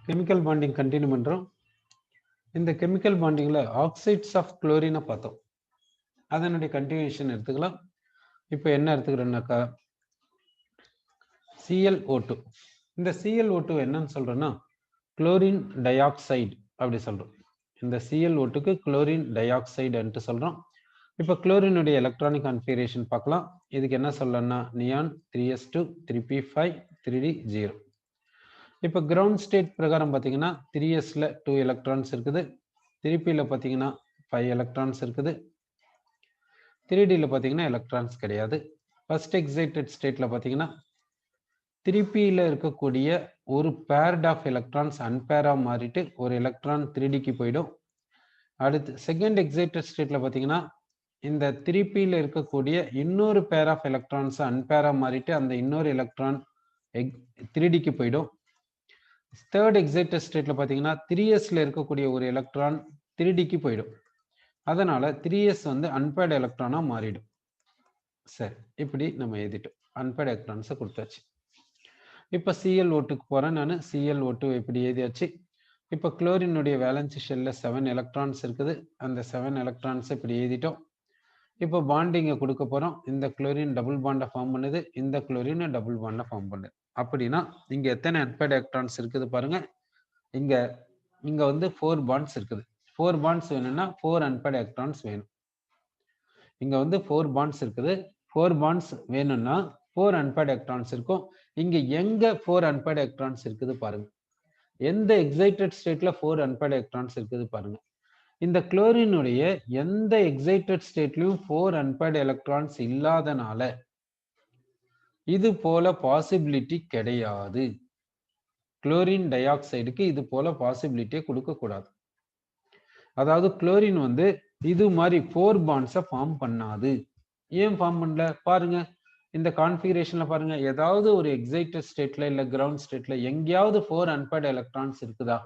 Chemical bonding continue பண்றோம். இந்த chemical பாண்டிங்ல oxides of குளோரினை பார்த்தோம். அதனுடைய கண்டினியூஷன் எடுத்துக்கலாம். இப்போ என்ன எடுத்துக்கிறோம்னாக்கா ClO2. இந்த ClO2 என்னன்னு சொல்றோம்னா குளோரின் டை ஆக்சைடு அப்படி சொல்றோம். இந்த ClO2க்கு குளோரின் டை ஆக்சைடு சொல்றோம். இப்போ குளோரினுடைய எலக்ட்ரானிக் கான்ஃபிகரேஷன் பார்க்கலாம். இதுக்கு என்ன சொல்லணும்னா நியான் 3s2 3p5 3d0. இப்போ கிரவுண்ட் ஸ்டேட் பிரகாரம் பார்த்தீங்கன்னா 3sல 2 எலக்ட்ரான்ஸ் இருக்குது, 3pல பார்த்தீங்கன்னா 5 எலக்ட்ரான்ஸ் இருக்குது, 3dல பார்த்தீங்கன்னா எலக்ட்ரான்ஸ் கிடையாது. ஃபர்ஸ்ட் எக்ஸைட்டட் ஸ்டேட்ல பார்த்தீங்கன்னா 3pல இருக்கக்கூடிய ஒரு பேர்ட் ஆஃப் எலக்ட்ரான்ஸ் அன்பேரா மாறிட்டு ஒரு எலக்ட்ரான் 3dக்கு போயிடும். அடுத்து செகண்ட் எக்ஸைட்டட் ஸ்டேட்ல பார்த்தீங்கன்னா இந்த 3pல இருக்கக்கூடிய இன்னொரு பேர் ஆஃப் எலக்ட்ரான்ஸ் அன்பேரா மாறிட்டு அந்த இன்னொரு எலக்ட்ரான் 3dக்கு போயிடும். தேர்ட் எக்ஸைட்டட் ஸ்டேட்ல பார்த்தீங்கன்னா 3sல இருக்கக்கூடிய ஒரு எலக்ட்ரான் 3dக்கு போயிடும். அதனால 3s வந்து அன்பேர்டு எலக்ட்ரானா மாறிடும். சரி, இப்படி நம்ம எழுதிட்டோம். அன்பேர்டு எலக்ட்ரான்ஸை கொடுத்தாச்சு. இப்போ ClO2க்கு போறேன். நான் ClO2 இப்படி எழுதியாச்சு. இப்போ குளோரினுடைய வேலன்சி ஷெல்ல 7 எலக்ட்ரான்ஸ் இருக்குது. அந்த 7 எலக்ட்ரான்ஸ் இப்படி எழுதிட்டோம். இப்போ பாண்டிங்கை கொடுக்க போறோம். இந்த குளோரின் டபுள் பாண்டை ஃபார்ம் பண்ணுது, இந்த குளோரின் டபுள் பாண்டை ஃபார்ம் பண்ணுது. அப்படின்னா இங்க எத்தனை அன்பேர்டு எலக்ட்ரான்ஸ் இருக்குது பாருங்க. இங்க வந்து 4 பாண்ட்ஸ் இருக்குது. 4 பாண்ட்ஸ் வேணும்னா 4 அன்பேர்டு எலக்ட்ரான்ஸ் வேணும். இங்க வந்து 4 பாண்ட்ஸ் இருக்குது. 4 பாண்ட்ஸ் வேணும்னா 4 அன்பேர்டு எலக்ட்ரான்ஸ் இருக்கும். இங்க எங்க 4 அன்பேர்டு எலக்ட்ரான்ஸ் இருக்குது பாருங்க. எந்த எக்ஸைட்டட் ஸ்டேட்ல 4 அன்பேர்டு எலக்ட்ரான்ஸ் இருக்குது பாருங்க. இந்த குளோரினுடைய எந்த எக்ஸைட்டட் ஸ்டேட்லயும் 4 அன்பேர்டு எலக்ட்ரான்ஸ் இல்லாதனால இது போல பாசிபிலிட்டி கிடையாது. குளோரின் டை ஆக்சைடுக்கு இது போல பாசிபிலிட்டியை கொடுக்க கூடாது. அதாவது குளோரின் வந்து இது மாதிரி 4 பாண்ட்ஸை ஃபார்ம் பண்ணாது. ஏன் ஃபார்ம் பண்ணல பாருங்க. இந்த கான்ஃபிகரேஷன்ல பாருங்க, ஏதாவது ஒரு எக்ஸைட்டட் ஸ்டேட்ல இல்ல கிரவுண்ட் ஸ்டேட்ல எங்கேயாவது 4 அன்பேர்டு எலக்ட்ரான்ஸ் இருக்குதா?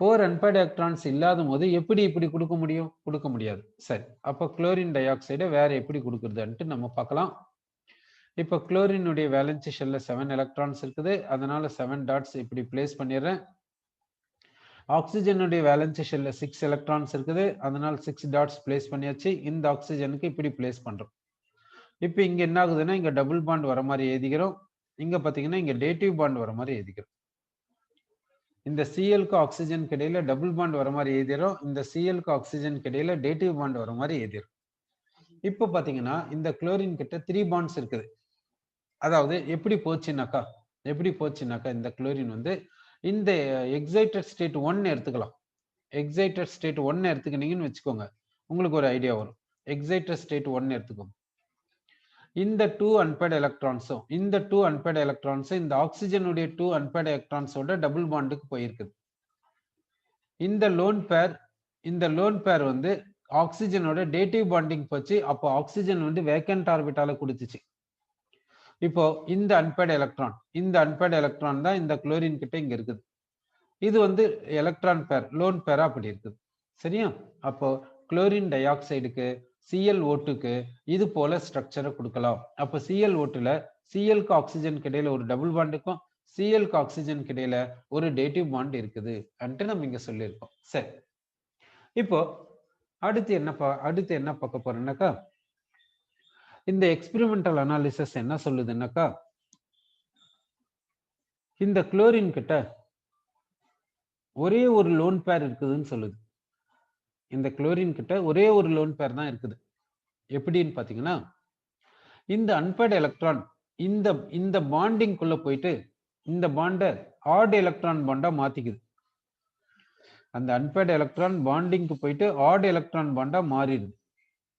4 அன்பேர்டு எலக்ட்ரான்ஸ் இல்லாத போது எப்படி இப்படி கொடுக்க முடியும்? கொடுக்க முடியாது. சரி, அப்போ குளோரின் டை ஆக்சைடை வேற எப்படி கொடுக்குறதுன்ட்டு நம்ம பார்க்கலாம். இப்போ குளோரினுடைய வேலன்சி ஷெல்ல 7 எலக்ட்ரான்ஸ் இருக்குது. அதனால 7 டாட்ஸ் இப்படி பிளேஸ் பண்ணிடுறேன். ஆக்சிஜனுடைய வேலன்சி ஷெல்ல 6 எலக்ட்ரான்ஸ் இருக்குது. அதனால 6 டாட்ஸ் பிளேஸ் பண்ணியாச்சு. இந்த ஆக்சிஜனுக்கு இப்படி பிளேஸ் பண்றோம். இப்போ இங்க என்ன ஆகுதுன்னா இங்க டபுள் பாண்ட் வர மாதிரி எழுதிக்கிறோம். இங்க பாத்தீங்கன்னா இங்க டேட்டிவ் பாண்ட் வர மாதிரி எழுதிக்கிறோம். இந்த சிஎல்க்கு ஆக்சிஜனுக்கு இடையில டபுள் பாண்ட் வர மாதிரி எழுதிறோம். இந்த சிஎல்க்கு ஆக்சிஜனுக்கு இடையில டேட்டிவ் பாண்ட் வர மாதிரி எழுதிறோம். இப்போ பாத்தீங்கன்னா இந்த குளோரின் கிட்ட 3 பாண்ட்ஸ் இருக்குது. அதாவது எப்படி போச்சுனாக்கா இந்த குளோரின் வந்து இந்த எக்ஸைட்டட் ஸ்டேட் 1 எடுத்துக்கலாம். எக்ஸைட்டட் ஸ்டேட் 1 எடுத்துக்கிட்டீங்கன்னு வச்சுக்கோங்க, உங்களுக்கு ஒரு ஐடியா வரும். எக்ஸைட்டட் ஸ்டேட் 1 எடுத்துக்கோங்க. இந்த 2 அன்பேர்டு எலக்ட்ரான்ஸும் இந்த 2 அன்பேர்டு எலக்ட்ரான்ஸும் இந்த ஆக்சிஜனுடைய 2 அன்பேர்டு எலக்ட்ரான்ஸோட டபுள் பாண்டுக்கு போயிருக்குது. இந்த லோன் பேர் வந்து ஆக்சிஜனோட டேட்டிவ் பாண்டிங் போச்சு. அப்போ ஆக்சிஜன் வந்து வேக்கன்ட் ஆர்பிட்டால கொடுத்துச்சு. இப்போ இந்த அன்பேர்டு எலக்ட்ரான் தான் இந்த குளோரின் கிட்ட இங்க இருக்குது. இது வந்து எலக்ட்ரான் பேர், லோன் பேரா அப்படி இருக்குது. சரியா? அப்போ குளோரின் டை ஆக்சைடுக்கு ClO2க்கு இது போல ஸ்ட்ரக்சரை கொடுக்கலாம். அப்போ ClO2ல சிஎல்க்கு ஆக்சிஜனுக்கு இடையில ஒரு டபுள் பாண்ட் இருக்கும், சிஎல்க்கு ஆக்சிஜனுக்கு இடையில ஒரு டேட்டிவ் பாண்ட் இருக்குது அன்ட்டு நம்ம இங்க சொல்லியிருக்கோம். சரி, இப்போ அடுத்து என்ன பார்க்க போறோம்னாக்கா இந்த எக்ஸ்பெரிமெண்டல் அனாலிசிஸ் என்ன சொல்லுதுன்னாக்கா இந்த குளோரின் கிட்ட ஒரே ஒரு லோன் பேர் இருக்குதுன்னு சொல்லுது. இந்த குளோரின் கிட்ட ஒரே ஒரு லோன் பேர் தான் இருக்குது. எப்படின்னு பாத்தீங்கன்னா இந்த அன்பேர்டு எலக்ட்ரான் இந்த பாண்டிங் குள்ள போயிட்டு இந்த பாண்டை ஆட் எலக்ட்ரான் பாண்டா மாத்திக்குது. அந்த அன்பேர்டு எலக்ட்ரான் பாண்டிங்க்கு போயிட்டு ஆட் எலக்ட்ரான் பாண்டா மாறிடுது.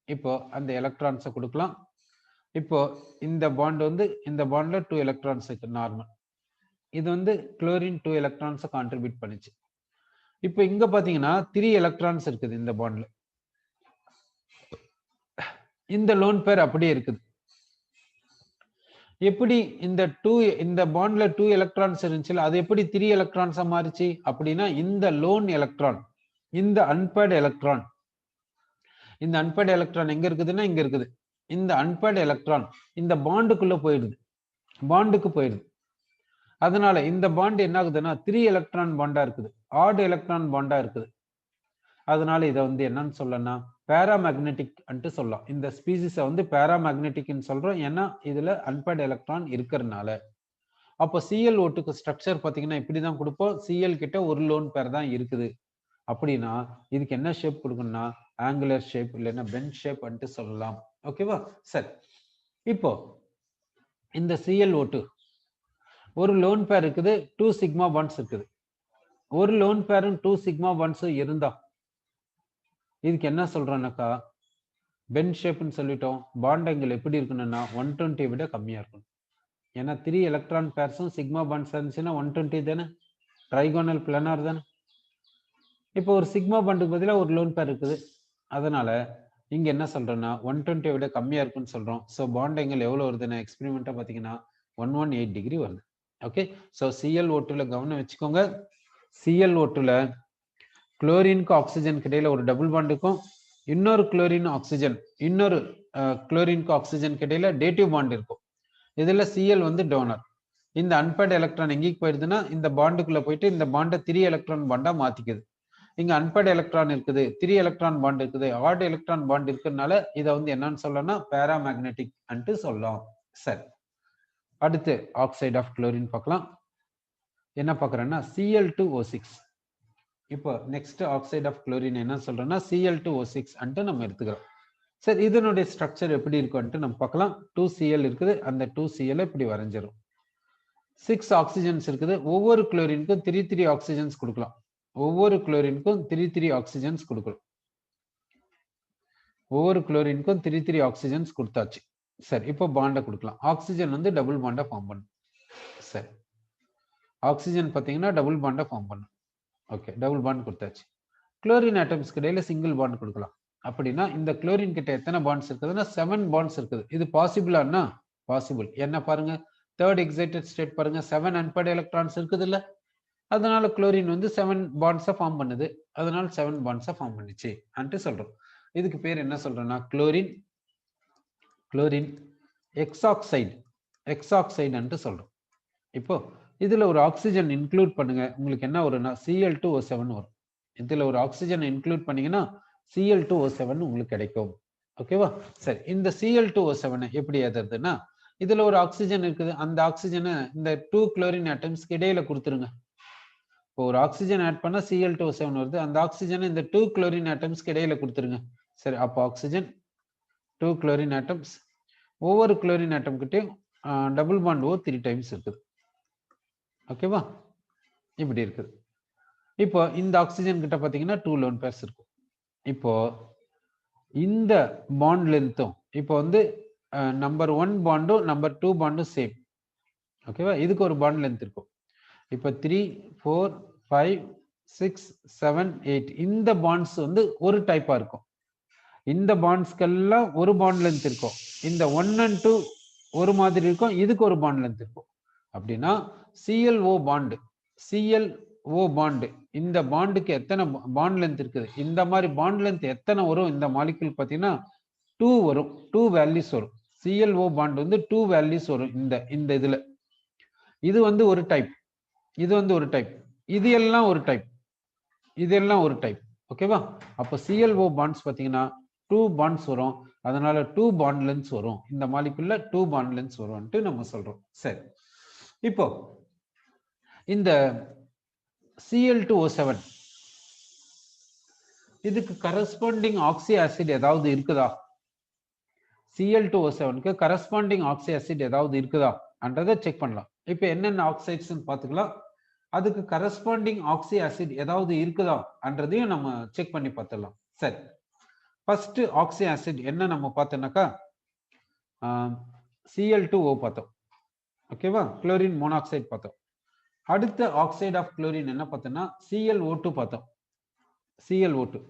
இப்போ அந்த எலக்ட்ரான்ஸை கொடுக்கலாம். இப்போ இந்த பாண்ட் வந்து இந்த பாண்ட்ல 2 எலக்ட்ரான்ஸ் இருக்கு நார்மல். இது வந்து குளோரின் 2 எலக்ட்ரான்ஸை கான்ட்ரிபியூட் பண்ணுச்சு. இப்போ இங்க பாத்தீங்கன்னா 3 எலக்ட்ரான்ஸ் இருக்குது இந்த பாண்ட்ல. இந்த லோன் பேர் அப்படியே இருக்குது. எப்படி இந்த பாண்ட்ல 2 எலக்ட்ரான்ஸ் இருந்துச்சு, அது எப்படி 3 எலக்ட்ரான்ஸா மாறிச்சு அப்படின்னா இந்த லோன் எலக்ட்ரான், இந்த அன்பேர்டு எலக்ட்ரான் எங்க இருக்குதுன்னா இங்க இருக்குது. இந்த அன்பேர்டு எலக்ட்ரான் இந்த பாண்டுக்கு போயிடுது. அதனால இந்த பாண்ட் என்ன ஆகுதுன்னா 3 எலக்ட்ரான் பாண்டா இருக்குது, ஆட் எலக்ட்ரான் பாண்டா இருக்குது. அதனால இதை வந்து என்னன்னு சொல்லலாம், பேராமேக்னெட்டிக் அன்ட்டு சொல்லலாம். இந்த ஸ்பீசிஸை வந்து பேராமேக்னெட்டிக்னு சொல்றோம், ஏன்னா இதுல அன்பேர்ட் எலக்ட்ரான் இருக்கிறதுனால. அப்போ ClO2க்கு ஸ்ட்ரக்சர் பார்த்தீங்கன்னா இப்படிதான் கொடுப்போம். Cl கிட்ட ஒரு லோன் பேர் தான் இருக்குது. அப்படின்னா இதுக்கு என்ன ஷேப் கொடுக்கணும்னா ஆங்குலர் ஷேப் இல்லைன்னா பெண்ட் ஷேப் அன்ட்டு சொல்லலாம். ஓகேவா? சரி, இப்போ இந்த ClO2 ஒரு லோன் பேர் இருக்குது, 2 சிக்மா பாண்ட்ஸ் இருக்குது. ஒரு லோன் பேரும் 2 சிக்மா பாண்ட்ஸும் இருந்தா இதுக்கு என்ன சொல்றோம்னாக்கா பெண்ட் ஷேப்னு சொல்லிட்டோம். பாண்ட் ஆங்கிள் எப்படி இருக்கணும்னா 120 விட கம்மியா இருக்கணும். ஏன்னா 3 எலக்ட்ரான் பேர்ஸும் சிக்மா பாண்ட்ஸ் இருந்துச்சுன்னா 120 தானே, ட்ரைகோனல் பிளானார் தானே. இப்போ ஒரு சிக்மா பாண்டுக்கு பதிலாக ஒரு லோன் பேர் இருக்குது, அதனால இங்க என்ன சொல்றோம்னா 120 விட கம்மியா இருக்குன்னு சொல்றோம். ஸோ பாண்ட் ஆங்கிள் எவ்வளவு வருதுன்னா எக்ஸ்பெரிமெண்ட்டா பார்த்தீங்கன்னா 118 டிகிரி வருது. ஓகே, ஸோ ClO2ல கவனம் வச்சுக்கோங்க. ClO2ல குளோரினுக்கு ஆக்சிஜனுக்கு இடையில ஒரு டபுள் பாண்ட் இருக்கும். இன்னொரு குளோரின் ஆக்சிஜன் இன்னொரு குளோரினுக்கு ஆக்சிஜனுக்கு இடையில டேட்டிவ் பாண்ட் இருக்கும். இதுல Cl வந்து டோனர். இந்த அன்பேர்ட் எலக்ட்ரான் எங்கேக்கு போயிடுதுன்னா இந்த பாண்டுக்குள்ள போயிட்டு இந்த பாண்டை 3 எலக்ட்ரான் பாண்டா மாத்திக்குது. இங்க அன்பேர்ட் எலக்ட்ரான் இருக்குது, 3 எலக்ட்ரான் பாண்ட் இருக்குது, ஆட் எலக்ட்ரான் பாண்ட் இருக்கிறதுனால இதை வந்து என்னன்னு சொல்லலாம், பேராமேக்னெட்டிக் அன்ட்டு சொல்லலாம். சரி, அடுத்து ஆக்சைடு ஆஃப் குளோரின் பார்க்கலாம். என்ன பார்க்குறேன்னா Cl2O6. இப்போ நெக்ஸ்ட் ஆக்சைடு ஆஃப் குளோரின் என்ன சொல்றோம்னா Cl2O6 அன்ட்டு நம்ம எடுத்துக்கிறோம். சரி, இதனுடைய ஸ்ட்ரக்சர் எப்படி இருக்கும்ட்டு நம்ம பார்க்கலாம். 2Cl இருக்குது, அந்த 2Cl இப்படி வரைஞ்சிரும். 6 ஆக்சிஜன்ஸ் இருக்குது, ஒவ்வொரு குளோரினுக்கும் 3 ஆக்சிஜன்ஸ் கொடுக்கலாம். ஒவ்வொரு குளோரினுக்கும் 3 ஆக்சிஜன்ஸ் கொடுக்கலாம். ஒவ்வொரு குளோரினுக்கும் 3 ஆக்சிஜன்ஸ் கொடுத்தாச்சு. சரி, இப்போ பாண்டை கொடுக்கலாம். ஆக்சிஜன் வந்து டபுள் பாண்டை ஃபார்ம் பண்ணும். சரி, ஆக்சிஜன் பார்த்தீங்கன்னா டபுள் பாண்டை ஃபார்ம் பண்ணும். ஓகே, டபுள் பாண்ட் கொடுத்தாச்சு. குளோரின் ஆட்டம்ஸ்க்கு இடையில சிங்கிள் பாண்ட் கொடுக்கலாம். அப்படின்னா இந்த குளோரின் கிட்ட எத்தனை பாண்ட்ஸ் இருக்குதுன்னா 7 பாண்ட்ஸ் இருக்குது. இது பாசிபிளானா? பாசிபிள். என்ன பாருங்க, தேர்ட் எக்ஸைட்டட் ஸ்டேட் பாருங்க, 7 அன்பேர்ட் எலக்ட்ரான்ஸ் இருக்குது இல்ல, அதனால குளோரின் வந்து 7 பாண்ட்ஸை ஃபார்ம் பண்ணுது, அதனால 7 பாண்ட்ஸை ஃபார்ம் பண்ணிச்சு அன்ட்டு சொல்றோம். இதுக்கு பேர் என்ன சொல்றோம்னா குளோரின் எக்ஸாக்சைடு அன்ட்டு சொல்றோம். இப்போ இதுல ஒரு ஆக்சிஜன் இன்க்ளூட் பண்ணுங்க, உங்களுக்கு என்ன வரும்னா Cl2O7 வரும். இதுல ஒரு ஆக்சிஜன் இன்க்ளூட் பண்ணீங்கன்னா Cl2O7 உங்களுக்கு கிடைக்கும். ஓகேவா? சரி, இந்த Cl2O7 எப்படி எழுதுறதுன்னா இதுல ஒரு ஆக்சிஜன் இருக்குது, அந்த ஆக்சிஜனை இந்த 2 குளோரின் ஆட்டம்ஸ்க்கு இடையில கொடுத்துருங்க. இப்போ ஒரு ஆக்சிஜன் ஆட் பண்ணா Cl2O7 வருது, அந்த ஆக்சிஜனை இந்த 2 குளோரின் ஆட்டம்ஸ்க்கு இடையில கொடுத்துருங்க. சரி, அப்போ ஆக்சிஜன் 2 குளோரின் ஆட்டம்ஸ், ஒவ்வொரு குளோரின் ஆட்டம் கிட்டையும் டபுள் பாண்ட் O 3 டைம்ஸ் இருக்குது. ஓகேவா? இப்படி இருக்குது. இப்போ இந்த ஆக்சிஜன் கிட்ட பாத்தீங்கன்னா 2 லோன் பேர்ஸ் இருக்கும். இப்போ இந்த பாண்ட் லென்த்தும் இப்போ வந்து நம்பர் 1 பாண்டும் நம்பர் 2 பாண்டும் சேம். ஓகேவா? இதுக்கு ஒரு பாண்ட் லென்த் இருக்கும். இப்போ 3 4 5 6 7 8 இந்த பாண்ட்ஸ் வந்து ஒரு டைப்பா இருக்கும். இந்த பாண்ட்ஸ்க்கெல்லாம் ஒரு பாண்ட் லென்த் இருக்கும். இந்த 1 and 2 ஒரு மாதிரி இருக்கும், இதுக்கு ஒரு பாண்ட் லென்த் இருக்கும். அப்படின்னா ClO பாண்டு இந்த பாண்டுக்கு எத்தனை பாண்ட் லென்த் இருக்குது, இந்த மாதிரி பாண்ட் லென்த் எத்தனை வரும் இந்த மாலிக்யூல் பார்த்தீங்கன்னா 2 வரும், 2 வேல்யூஸ் வரும். ClO பாண்ட் வந்து 2 வேல்யூஸ் வரும். இந்த இதுல இது வந்து ஒரு டைப், இது வந்து ஒரு டைப், இது எல்லாம் ஒரு டைப், இதெல்லாம் ஒரு டைப். ஓகேவா? அப்போ ClO பாண்ட்ஸ் பார்த்தீங்கன்னா 2 பாண்ட்ஸ் வரும், அதனால 2 பாண்ட் லென்த்ஸ் வரும். இந்த மாலிக்யூல்ல 2 பாண்ட் லென்த்ஸ் வரும்ட்டு நம்ம சொல்றோம். சரி, இப்போ இந்த Cl2O7 இதுக்கு கரஸ்பாண்டிங் ஆக்சி ஆசிட் ஏதாவது இருக்குதா? Cl2O7க்கு கரஸ்பாண்டிங் ஆக்சி ஆசிட் ஏதாவது இருக்குதா என்றதை செக் பண்ணலாம். இப்போ என்னென்ன ஆக்சைட்ஸ் பார்த்துக்கலாம், அதுக்கு கரஸ்பாண்டிங் ஆக்சி ஆசிட் ஏதாவது இருக்குதா என்றதையும் நம்ம செக் பண்ணி பார்த்துடலாம். சரி, ஃபர்ஸ்ட் ஆக்சி ஆசிட் என்ன நம்ம பார்த்தோம்னாக்கா Cl2O பார்த்தோம். ஓகேவா? குளோரின் மோனாக்சைடு பார்த்தோம். அடுத்த ஆக்சைடு ஆஃப் குளோரின் என்ன பார்த்தோம்னா ClO2 பார்த்தோம். ClO2.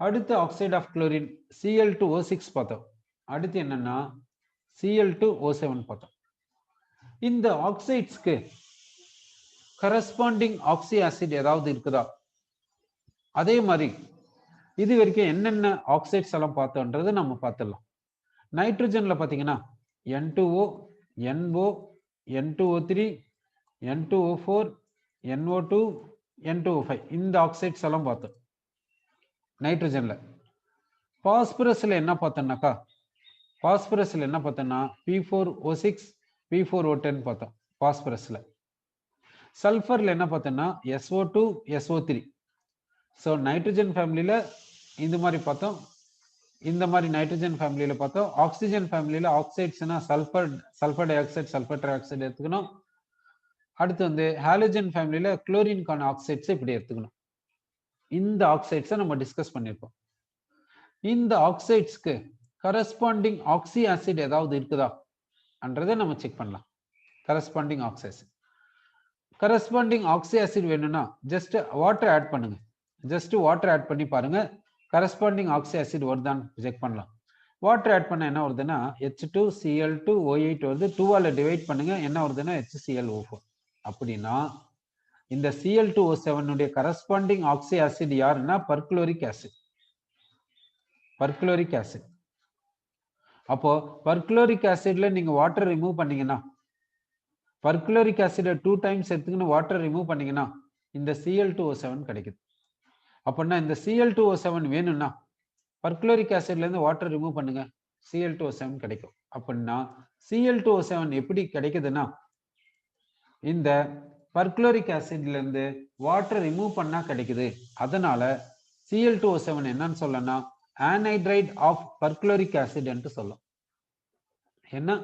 அடுத்த ஆக்சைடு ஆஃப் குளோரின் Cl2O6 பார்த்தோம். அடுத்து என்னன்னா Cl2O7 பார்த்தோம். இந்த ஆக்சைட்ஸ்க்கு கரஸ்பாண்டிங் ஆக்சி ஆசிட் ஏதாவது இருக்குதா? அதே மாதிரி இது வரைக்கும் என்னென்ன ஆக்சைட்ஸ் எல்லாம் பார்த்தோன்றது நம்ம பார்த்துடலாம். நைட்ரஜன்ல பார்த்தீங்கன்னா N2O, NO, N2O3, N2O4, NO2, N2O5 இந்த ஆக்சைட்ஸ் எல்லாம் பார்த்தோம் நைட்ரஜன்ல. பாஸ்பரஸ்ல என்ன பார்த்தோம்னாக்கா பாஸ்பரஸ்ல என்ன பார்த்தோம்னா P4O6, P4O10 பார்த்தோம் பாஸ்பரஸ்ல. சல்ஃபர்ல என்ன பார்த்தோம்னா SO2, SO3. ஸோ நைட்ரஜன் ஃபேமிலியில இந்த மாதிரி பார்த்தோம், இந்த மாதிரி நைட்ரஜன் ஃபேமிலியில பார்த்தோம். ஆக்சிஜன் ஃபேமிலியில ஆக்சைட்ஸ்னா sulphur dioxide, sulphur trioxide எடுத்துக்கணும். அடுத்து வந்து ஹாலஜன் ஃபேமிலியில குளோரின்கான ஆக்சைட்ஸ் இப்படி எடுத்துக்கணும். இந்த ஆக்சைட்ஸை நம்ம டிஸ்கஸ் பண்ணியிருக்கோம். இந்த ஆக்சைட்ஸ்க்கு கரஸ்பாண்டிங் ஆக்சி ஆசிட் ஏதாவது இருக்குதா என்றதை நம்ம செக் பண்ணலாம். Corresponding oxides, corresponding oxy acid வேணும்னா ஜஸ்ட் வாட்டர் ஆட் பண்ணுங்க. ஜஸ்ட் வாட்டர் ஆட் பண்ணி பாருங்க, கரஸ்பாண்டிங் ஆக்சி ஆசிட் வருதான்னு செக் பண்ணலாம். வாட்டர் ஆட் பண்ண என்ன வருதுன்னா H2Cl2O8 வருது. 2ஆல டிவைட் பண்ணுங்க, என்ன வருதுன்னா HClO4. அப்படின்னா இந்த Cl2O7 உடைய கரஸ்பாண்டிங் ஆக்சி ஆசிட் யாருன்னா பர்குளோரிக் ஆசிட். பர்குளோரிக் ஆசிட். அப்போ பர்குளோரிக் ஆசிட்ல நீங்க வாட்டர் ரிமூவ் பண்ணீங்கன்னா, பர்குளோரிக் ஆசிட 2 டைம்ஸ் எடுத்துக்கின்னு வாட்டர் ரிமூவ் பண்ணீங்கன்னா இந்த Cl2O7 கிடைக்குது. அப்படின்னா இந்த Cl2O7 வேணும்னா பர்குளோரிக் ஆசிட்ல இருந்து வாட்டர் ரிமூவ் பண்ணுங்க, Cl2O7 கிடைக்கும். அப்படின்னா Cl2O7 எப்படி கிடைக்குதுன்னா இந்த பர்குளோரிக் ஆசிட்ல இருந்து வாட்டர் ரிமூவ் பண்ணா கிடைக்குது. அதனால Cl2O7 என்னன்னு சொல்லலாம், ஆனைட்ரைட் ஆஃப் பர்குளோரிக் ஆசிட் என்று சொல்லலாம். ஏன்னா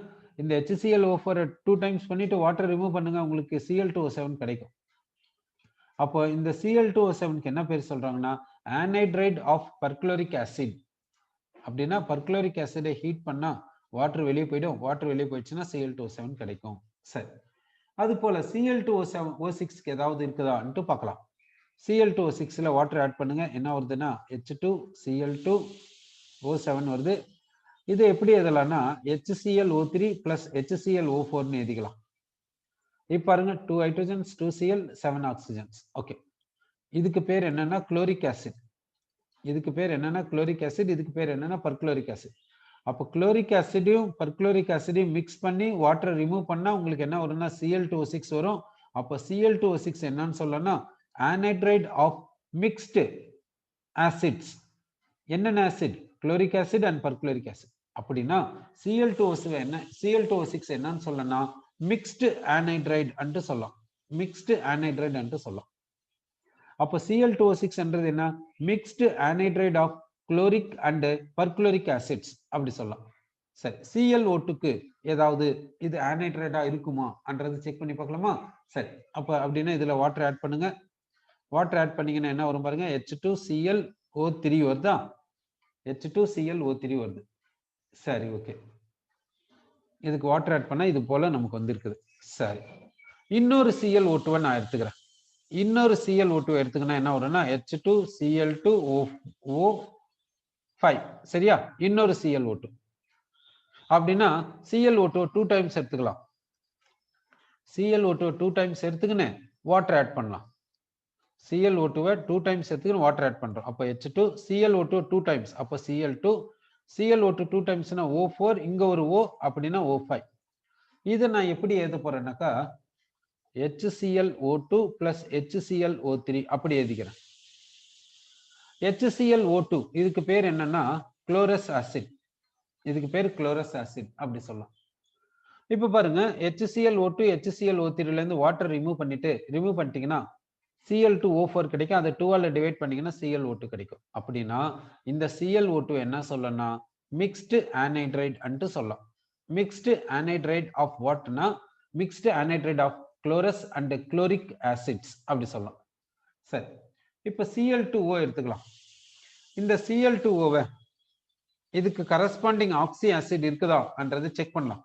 இந்த HClO4 2 டைம்ஸ் பண்ணிட்டு வாட்டர் ரிமூவ் பண்ணுங்க, உங்களுக்கு Cl2O7 கிடைக்கும். அப்போ இந்த Cl2O7க்கு என்ன பேர் சொல்றாங்கன்னா ஆனைட்ரைட் ஆஃப் பர்குளோரிக் ஆசிட். அப்படின்னா பர்குளோரிக் ஆசிடை ஹீட் பண்ணா வாட்டர் வெளியே போயிடும். வாட்டர் வெளியே போயிடுச்சுன்னா Cl2O7 கிடைக்கும். சரி, அது போல Cl2O6க்கு ஏதாவது இருக்குதான்ட்டு பார்க்கலாம். Cl2O6ல வாட்டர் ஆட் பண்ணுங்க, என்ன வருதுன்னா H2Cl2O7 வருது. இது எப்படி எழுதலாம்னா HClO3 plus HClO4ன்னு எழுதிக்கலாம். இப்ப பாருங்க 2 ஹைட்ரஜன்ஸ் 2 Cl 7 ஆக்சிஜன்ஸ். ஓகே, இதுக்கு பேர் என்னன்னா குளோரிக் ஆசிட். இதுக்கு பேர் என்னன்னா குளோரிக் ஆசிட், இதுக்கு பேர் என்னன்னா பர்குளோரிக் ஆசிட். அப்போ குளோரிக் ஆசிடையும் பர்குளோரிக் ஆசிடையும் மிக்ஸ் பண்ணி வாட்டர் ரிமூவ் பண்ணா உங்களுக்கு என்ன வரும்னா Cl2O6 வரும். அப்போ Cl2O6 என்னன்னு சொல்லலாம், ஆனைட்ரைட் ஆஃப் மிக்ஸ்டு ஆசிட்ஸ். என்னென்ன acid? Chloric acid and perchloric acid. அப்படின்னா Cl2O6 என்னன்னு சொல்லலாம், மிக்ஸ்டு ஆனைட்ரைட் என்று சொல்லலாம். மிக்ஸ்டு ஆனைட்ரைட் என்று சொல்லலாம். அப்போ Cl2O6 என்றது என்ன, mixed anhydride of chloric and perchloric acids அப்படி சொல்லலாம். சரி, ClO2க்கு ஏதாவது இது ஆனைட்ரைடா இருக்குமா என்றது செக் பண்ணி பார்க்கலாமா? சரி, அப்ப அப்படின்னா இதுல வாட்டர் ஆட் பண்ணுங்க. வாட்டர் ஆட் பண்ணீங்கன்னா என்ன வரும் பாருங்க, H2Cl O3 வருதா? H2Cl O3 வருது. சரி, ஓகே, இதுக்கு வாட்டர் ஆட் பண்ணா இது போல நமக்கு வந்திருக்குது. சரி, இன்னொரு ClO2 நான் எடுத்துக்கிறேன். இன்னொரு ClO2 எடுத்துக்கினா என்ன வரும்னா H2Cl2O5. சரியா? இன்னொரு ClO2. அப்படின்னா ClO2 2 டைம்ஸ் எடுத்துக்கலாம். ClO2 2 டைம்ஸ் எடுத்துக்கின்னு வாட்டர் ஆட் பண்ணலாம். ClO2 2 டைம்ஸ் எடுத்துக்கின்னு வாட்டர் ஆட் பண்றோம். அப்போ H2Cl2 2 டைம்ஸ், அப்போ Cl2 Cl2 2 டைம்ஸ்னா O4, இங்க ஒரு O, அப்படின்னா O5. இதை நான் எப்படி எழுத போறேன்னாக்கா HClO2 plus HClO3 அப்படி எழுதிக்கிறேன். HClO2 இதுக்கு பேர் என்னன்னா குளோரஸ் ஆசிட். இதுக்கு பேர் குளோரஸ் ஆசிட் அப்படி சொல்லலாம். இப்ப பாருங்க HClO2 HClO3ல இருந்து வாட்டர் ரிமூவ் பண்ணிட்டீங்கன்னா Cl2O4 கிடைக்கும். அதை 2ஆல டிவைட் பண்ணீங்கன்னா ClO2 கிடைக்கும். அப்படின்னா இந்த ClO2 என்ன சொல்லணும்னா மிக்ஸ்டு ஆனைட்ரைட் என்று சொல்லலாம். மிக்ஸ்டு ஆனைட்ரைட் ஆஃப் வாட்னா mixed anhydride of chlorous and chloric acids அப்படி சொல்லலாம். சரி, இப்ப Cl2O எடுத்துக்கலாம். இந்த Cl2O இதுக்கு கரஸ்பாண்டிங் ஆக்சி ஆசிட் இருக்குதா என்றது செக் பண்ணலாம்.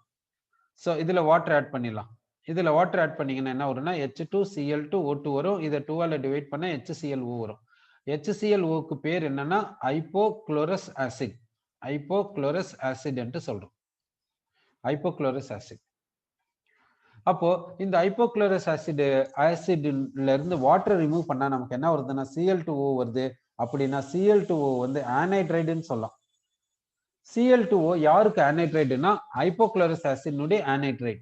ஸோ இதுல வாட்டர் ஆட் பண்ணிடலாம். இதுல வாட்டர் ஆட் பண்ணீங்கன்னா என்ன வரும்னா H2Cl2O2 வரும். இதை 2ஆல டிவைட் பண்ண HClO வரும். HClOக்கு பேர் என்னன்னா ஹைப்போகுளோரஸ் ஆசிட். ஹைப்போகுளோரஸ் ஆசிட் என்று சொல்றோம். ஹைப்போகுளோரஸ் ஆசிட். அப்போ இந்த ஹைப்போகுளோரஸ் ஆசிட்ல இருந்து வாட்டர் ரிமூவ் பண்ணா நமக்கு என்ன வருதுன்னா Cl2O வருது. அப்படின்னா Cl2O ஆனைட்ரைடுன்னு சொல்லலாம். Cl2O யாருக்கு ஆனைட்ரைடுனா ஹைப்போகுளோரஸ் ஆசிட்னுடைய ஆனைட்ரைடு.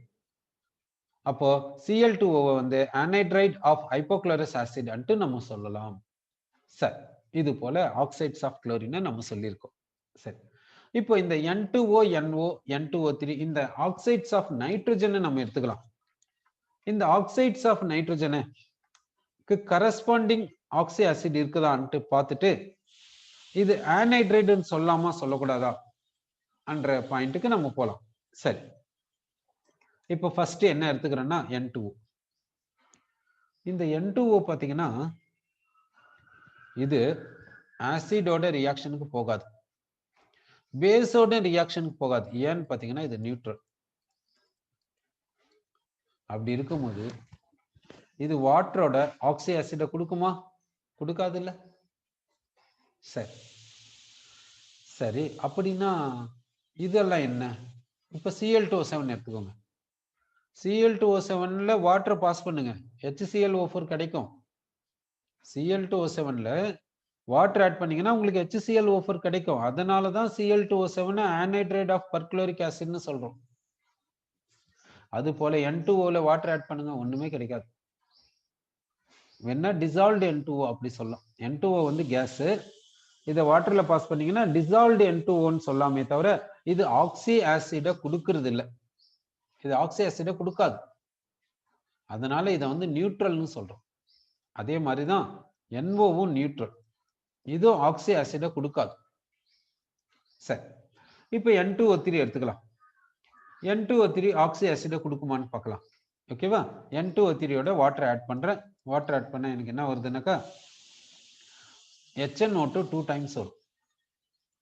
அப்போ Cl2O வந்து anhydride of hypochlorous acid and நம்ம சொல்லலாம். சரி, இது போல ஆக்சைட்ஸ் ஆஃப் குளோரினை நம்ம சொல்லியிருக்கோம். சரி, இப்போ இந்த N2O, NO, N2O3 இந்த ஆக்சைட்ஸ் ஆஃப் நைட்ரஜனை நம்ம எடுத்துக்கலாம். இந்த ஆக்சைட்ஸ் ஆஃப் நைட்ரஜனுக்கு கரஸ்பாண்டிங் ஆக்சி ஆசிட் இருக்குதான்ட்டு பார்த்துட்டு இது ஆனைட்ரைடுன்னு சொல்லாமா சொல்லக்கூடாதா என்ற பாயிண்ட்டுக்கு நம்ம போலாம். சரி, இப்போ ஃபர்ஸ்ட் என்ன எடுத்துக்கிறேன்னா N2O. இந்த N2O பார்த்தீங்கன்னா இது ஆசிடோட ரியாக்ஷனுக்கு போகாது, பேஸோட ரியாக்ஷனுக்கு போகாது. ஏன்னு பார்த்தீங்கன்னா இது நியூட்ரல். அப்படி இருக்கும்போது இது வாட்டரோட ஆக்சி ஆசிட கொடுக்குமா? கொடுக்காது இல்ல. சரி சரி, அப்படின்னா இதெல்லாம் என்ன? இப்ப Cl2O7 எடுத்துக்கோங்க. Cl2O7ல வாட்டர் பாஸ் பண்ணுங்க, HClO4 கிடைக்கும். Cl2O7ல வாட்டர் ஆட் பண்ணீங்கன்னா உங்களுக்கு HClO4 கிடைக்கும். அதனால தான் Cl2O7 anhydride of perchloric acidன்னு சொல்றோம். அது போல N2Oல வாட்டர் ஆட் பண்ணுங்க, ஒண்ணுமே கிடைக்காது. வேணா dissolved N2O அப்படி சொல்லலாம். N2O வந்து கேஸ், இதை வாட்டர்ல பாஸ் பண்ணீங்கன்னா dissolved N2Oன்னு சொல்லாமே தவிர இது ஆக்சி ஆசிட கொடுக்கறது இல்லை. இது ஆக்சி ஆசிட கொடுக்காது. அதனால இதை வந்து நியூட்ரல்னு சொல்றோம். அதே மாதிரிதான் NOவும் நியூட்ரல், இதுவும் ஆக்சி ஆசிட கொடுக்காது. சரி, இப்போ N2O3 எடுத்துக்கலாம். N2O3 ஆக்சி ஆசிட கொடுக்குமான்னு பார்க்கலாம். ஓகேவா? N2O3யோட வாட்டர் ஆட் பண்றேன். வாட்டர் ஆட் பண்ண எனக்கு என்ன வருதுன்னாக்கா HNO2 2 டைம்ஸ் வரும்.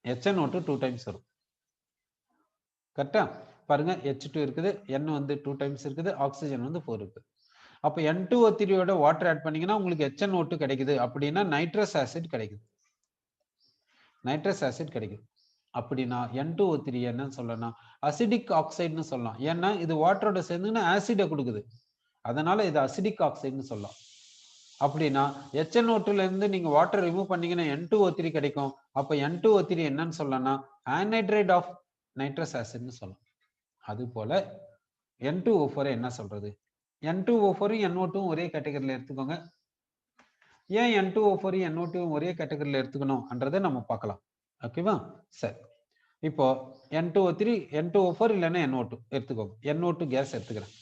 HNO2 2 டைம்ஸ் வரும். கரெக்டா? பாருங்க, H2 இருக்குது, N வந்து 2 டைம்ஸ் இருக்குது, ஆக்சிஜன் வந்து 4 இருக்குது. அப்ப N2O3யோட வாட்டர் ஆட் பண்ணீங்கன்னா உங்களுக்கு HNO2 கிடைக்குது. அப்படின்னா நைட்ரஸ் ஆசிட் கிடைக்குது. நைட்ரஸ் ஆசிட் கிடைக்குது. அப்படின்னா N2O3 என்னன்னு சொல்லலாம்? அசிடிக் ஆக்சைடுன்னு சொல்லலாம். ஏன்னா இது வாட்டரோட சேர்ந்துன்னா ஆசிட கொடுக்குது. அதனால இது அசிடிக் ஆக்சைடுன்னு சொல்லலாம். அப்படின்னா HNO2ல இருந்து நீங்க வாட்டர் ரிமூவ் பண்ணீங்கன்னா N2O3 கிடைக்கும். அப்ப N2O3 என்னன்னு சொல்லலாம்னா anhydride of nitrous acidன்னு சொல்லலாம். அது போல N2O4 என்ன சொல்றது? N2O4 NO2 ஒரே கேட்டகரியில எடுத்துக்கோங்க. ஏன் N2O4 NO2 ஒரே கேட்டகரியில எடுத்துக்கணும்ன்றதை நம்ம பார்க்கலாம். ஓகேவா? சரி, இப்போ N2O3 N2O4 இல்லைன்னா NO2 எடுத்துக்கோங்க. NO2 கேஸ் எடுத்துக்கிறேன்.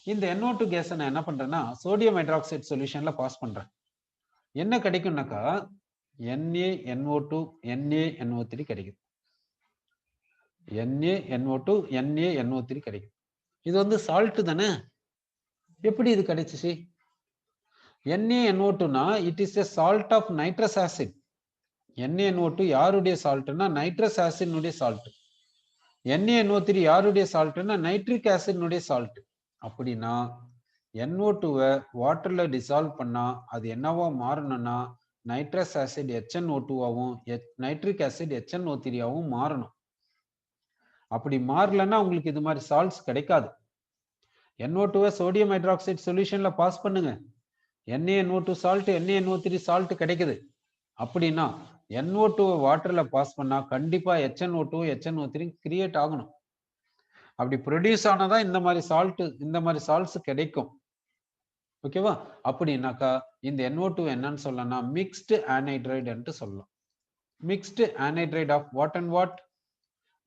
இந்த NO2 கேஸை நான் என்ன பண்றேன்னா சோடியம் ஹைட்ராக்சைடு சொல்யூஷன்ல பாஸ் பண்றேன். என்ன கிடைக்கும்னாக்கா NaNO2 NaNO3 கிடைக்குது. NaNO2 NaNO3 கிடைக்குது. இது வந்து சால்ட் தானே? எப்படி இது கிடைச்சிச்சு? NaNO2னா it is a salt of nitrous acid. NaNO2 யாருடைய சால்ட்னா நைட்ரஸ் ஆசிட்னுடைய சால்ட். NaNO3 யாருடைய சால்ட்னா நைட்ரிக் ஆசிட்னுடைய சால்ட். அப்படின்னா NO2வை வாட்டர்ல டிசால்வ் பண்ணா அது என்னவா மாறணும்னா நைட்ரஸ் ஆசிட் HNO2ஆவும் நைட்ரிக் ஆசிட் HNO3ஆவும் மாறணும். அப்படி மாறலன்னா உங்களுக்கு இது மாதிரி சால்ட்ஸ் கிடைக்காது. NO2வை சோடியம் ஹைட்ராக்சைடு சொல்யூஷன்ல பாஸ் பண்ணுங்க, NaNO2 சால்ட் NaNO3 சால்ட் கிடைக்குது. அப்படின்னா NO2வை வாட்டர்ல பாஸ் பண்ணா கண்டிப்பா HNO2 HNO3 கிரியேட் ஆகணும். அப்படி ப்ரொடியூஸ் ஆனதான் இந்த மாதிரி சால்ட்ஸ் கிடைக்கும். ஓகேவா? அப்படின்னாக்கா இந்த NO2 என்னன்னு சொல்லலாம்? மிக்ஸ்டு ஆனைட்ரைடு சொல்லலாம். Mixed anhydride of what and what?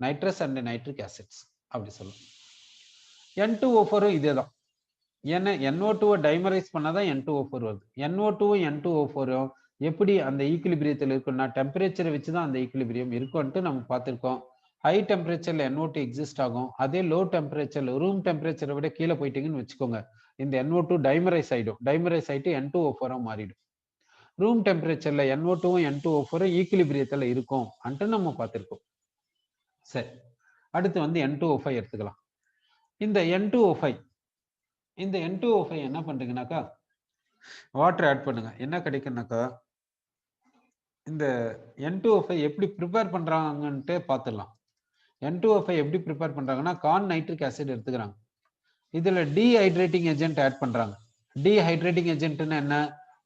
Nitrous and nitric acids அப்படி சொல்லலாம். N2O4 இதேதான். ஏன்னா NO2வை டைமரைஸ் பண்ணாதான் N2O4 வருது. NO2வும் N2O4ம் எப்படி அந்த ஈக்குலிபிரியத்தில் இருக்குன்னா டெம்பரேச்சரை வச்சுதான் அந்த ஈக்குலிபிரியம் இருக்கும்ட்டு நம்ம பார்த்திருக்கோம். ஹை டெம்பரேச்சர்ல NO2 எக்ஸிஸ்ட் ஆகும். அதே லோ டெம்பரேச்சர்ல ரூம் டெம்பரேச்சரை விட கீழே போயிட்டீங்கன்னு வச்சுக்கோங்க, இந்த NO2 டைமரைஸ் ஆயிடும். டைமரைஸ் ஆயிட்டு N2O4 மாறிடும். ரூம் டெம்பரேச்சர்ல NO2வும் N2O4 ஈக்குலிபிரியத்துல இருக்கும் அன்ட்டு நம்ம பார்த்திருக்கோம். சரி, அடுத்து வந்து N2O5 எடுத்துக்கலாம். இந்த N2O5 என்ன பண்றீங்கன்னாக்கா வாட்டர் ஆட் பண்ணுங்க, என்ன கிடைக்கும்னாக்கா இந்த N2O5 எப்படி ப்ரிப்பேர் பண்றாங்கன்ட்டு பார்த்துடலாம். N2O5 எப்படி ப்ரிப்பேர் பண்றாங்கன்னா கார்ன் நைட்ரிக் ஆசிட் எடுத்துக்கிறாங்க. இதுல டீஹைட்ரேட்டிங் ஏஜென்ட் ஆட் பண்றாங்க. டீஹைட்ரேட்டிங் ஏஜென்ட்னா என்ன?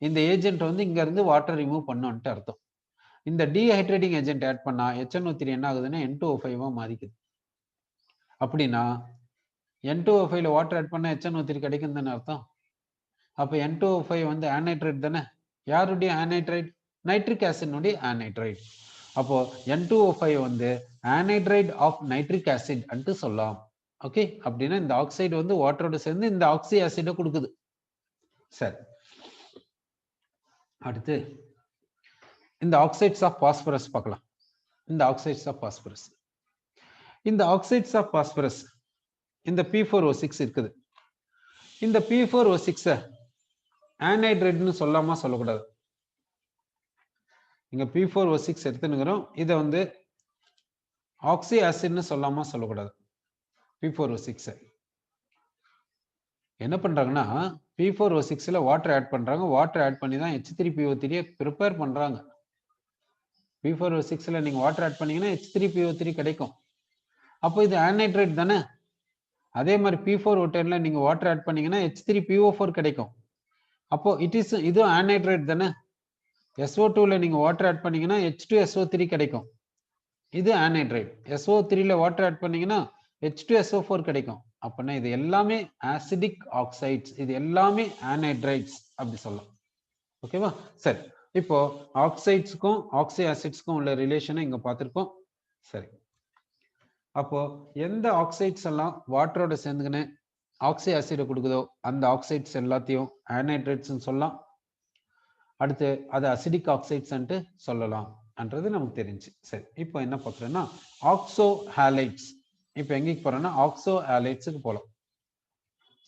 இந்த ஏஜென்ட் வந்து இங்க இருந்து வாட்டர் ரிமூவ் பண்ணும்ட்டு அர்த்தம். இந்த டீஹைட்ரேட்டிங் ஏஜென்ட் ஆட் பண்ணா HNO3 என்ன ஆகுதுன்னா N2O5 மாறிக்குது. அப்படின்னா N2O5 வாட்டர் ஆட் பண்ணா HNO3 கிடைக்கும் தானே அர்த்தம். அப்ப N2O5 வந்து ஆனைட்ரைட் தானே. யாருடைய ஆனைட்ரைட்? நைட்ரிக் ஆசிட்னுடைய ஆனைட்ரைட். அப்போ N2O5 வந்து ஆனைட்ரைட் ஆஃப் நைட்ரிக் ஆசிட் அன்ட்டு சொல்லலாம். ஓகே, அப்படின்னா இந்த ஆக்சைடு வந்து வாட்டரோட சேர்ந்து இந்த ஆக்சி ஆசிட கொடுக்குது. சரி, அடுத்து இந்த ஆக்சைட்ஸ் ஆஃப் பாஸ்பரஸ் பார்க்கலாம். இந்த ஆக்சைட்ஸ் ஆஃப் பாஸ்பரஸ், இந்த ஆக்சைட்ஸ் ஆஃப் பாஸ்பரஸ் இந்த P4O6 இருக்குது. இந்த P4O6 ஆனைட்ரைட்னு சொல்லாமா சொல்லக்கூடாது. இங்க P4O6 எடுத்துனுக்கிறோம், இதை வந்து ஆக்சி ஆசிட்னு சொல்லாமா சொல்லக்கூடாது. P4O6 என்ன பண்றாங்கன்னா P4O6ல வாட்டர் ஆட் பண்றாங்க. வாட்டர் ஆட் பண்ணி தான் H3PO3 ப்ரிப்பேர் பண்றாங்க. P4O6ல நீங்க வாட்டர் ஆட் பண்ணீங்கன்னா H3PO3 கிடைக்கும். அப்போ இது ஆனைட்ரைட் தானே. அதே மாதிரி P4O10ல நீங்க வாட்டர் ஆட் பண்ணீங்கன்னா H3PO4 கிடைக்கும். அப்போ இது ஆனைட்ரைட் தானே. SO2ல நீங்க வாட்டர் ஆட் பண்ணீங்கன்னா H2SO3 கிடைக்கும். இது ஆனைட்ரைட். SO3ல வாட்டர் ஆட் பண்ணீங்கன்னா H2SO4 கிடைக்கும். அப்படின்னா இது எல்லாமே ஆசிடிக் ஆக்சைட்ஸ், இது எல்லாமே ஆனைட்ரைட்ஸ் அப்படி சொல்லலாம். ஓகேவா? சரி, இப்போ ஆக்சைட்ஸ்க்கும் ஆக்சி ஆசிட்ஸ்க்கும் உள்ள ரிலேஷனை இங்க பார்த்திருக்கோம். சரி, அப்போ எந்த ஆக்சைட்ஸ் எல்லாம் வாட்டரோட சேர்ந்துக்கின்னு ஆக்சி ஆசிட கொடுக்குதோ அந்த ஆக்சைட்ஸ் எல்லாத்தையும் ஆனைட்ரைட்ஸ் சொல்லலாம். அடுத்து அது அசிடிக் ஆக்சைட்ஸ் சொல்லலாம் என்றது நமக்கு தெரிஞ்சு. சரி, இப்போ என்ன பார்க்குறோன்னா ஆக்சோ ஹாலைட்ஸ். இப்போ எங்கேக்கு போறோம்னா ஆக்சோ ஹாலைட்ஸுக்கு போகலாம்.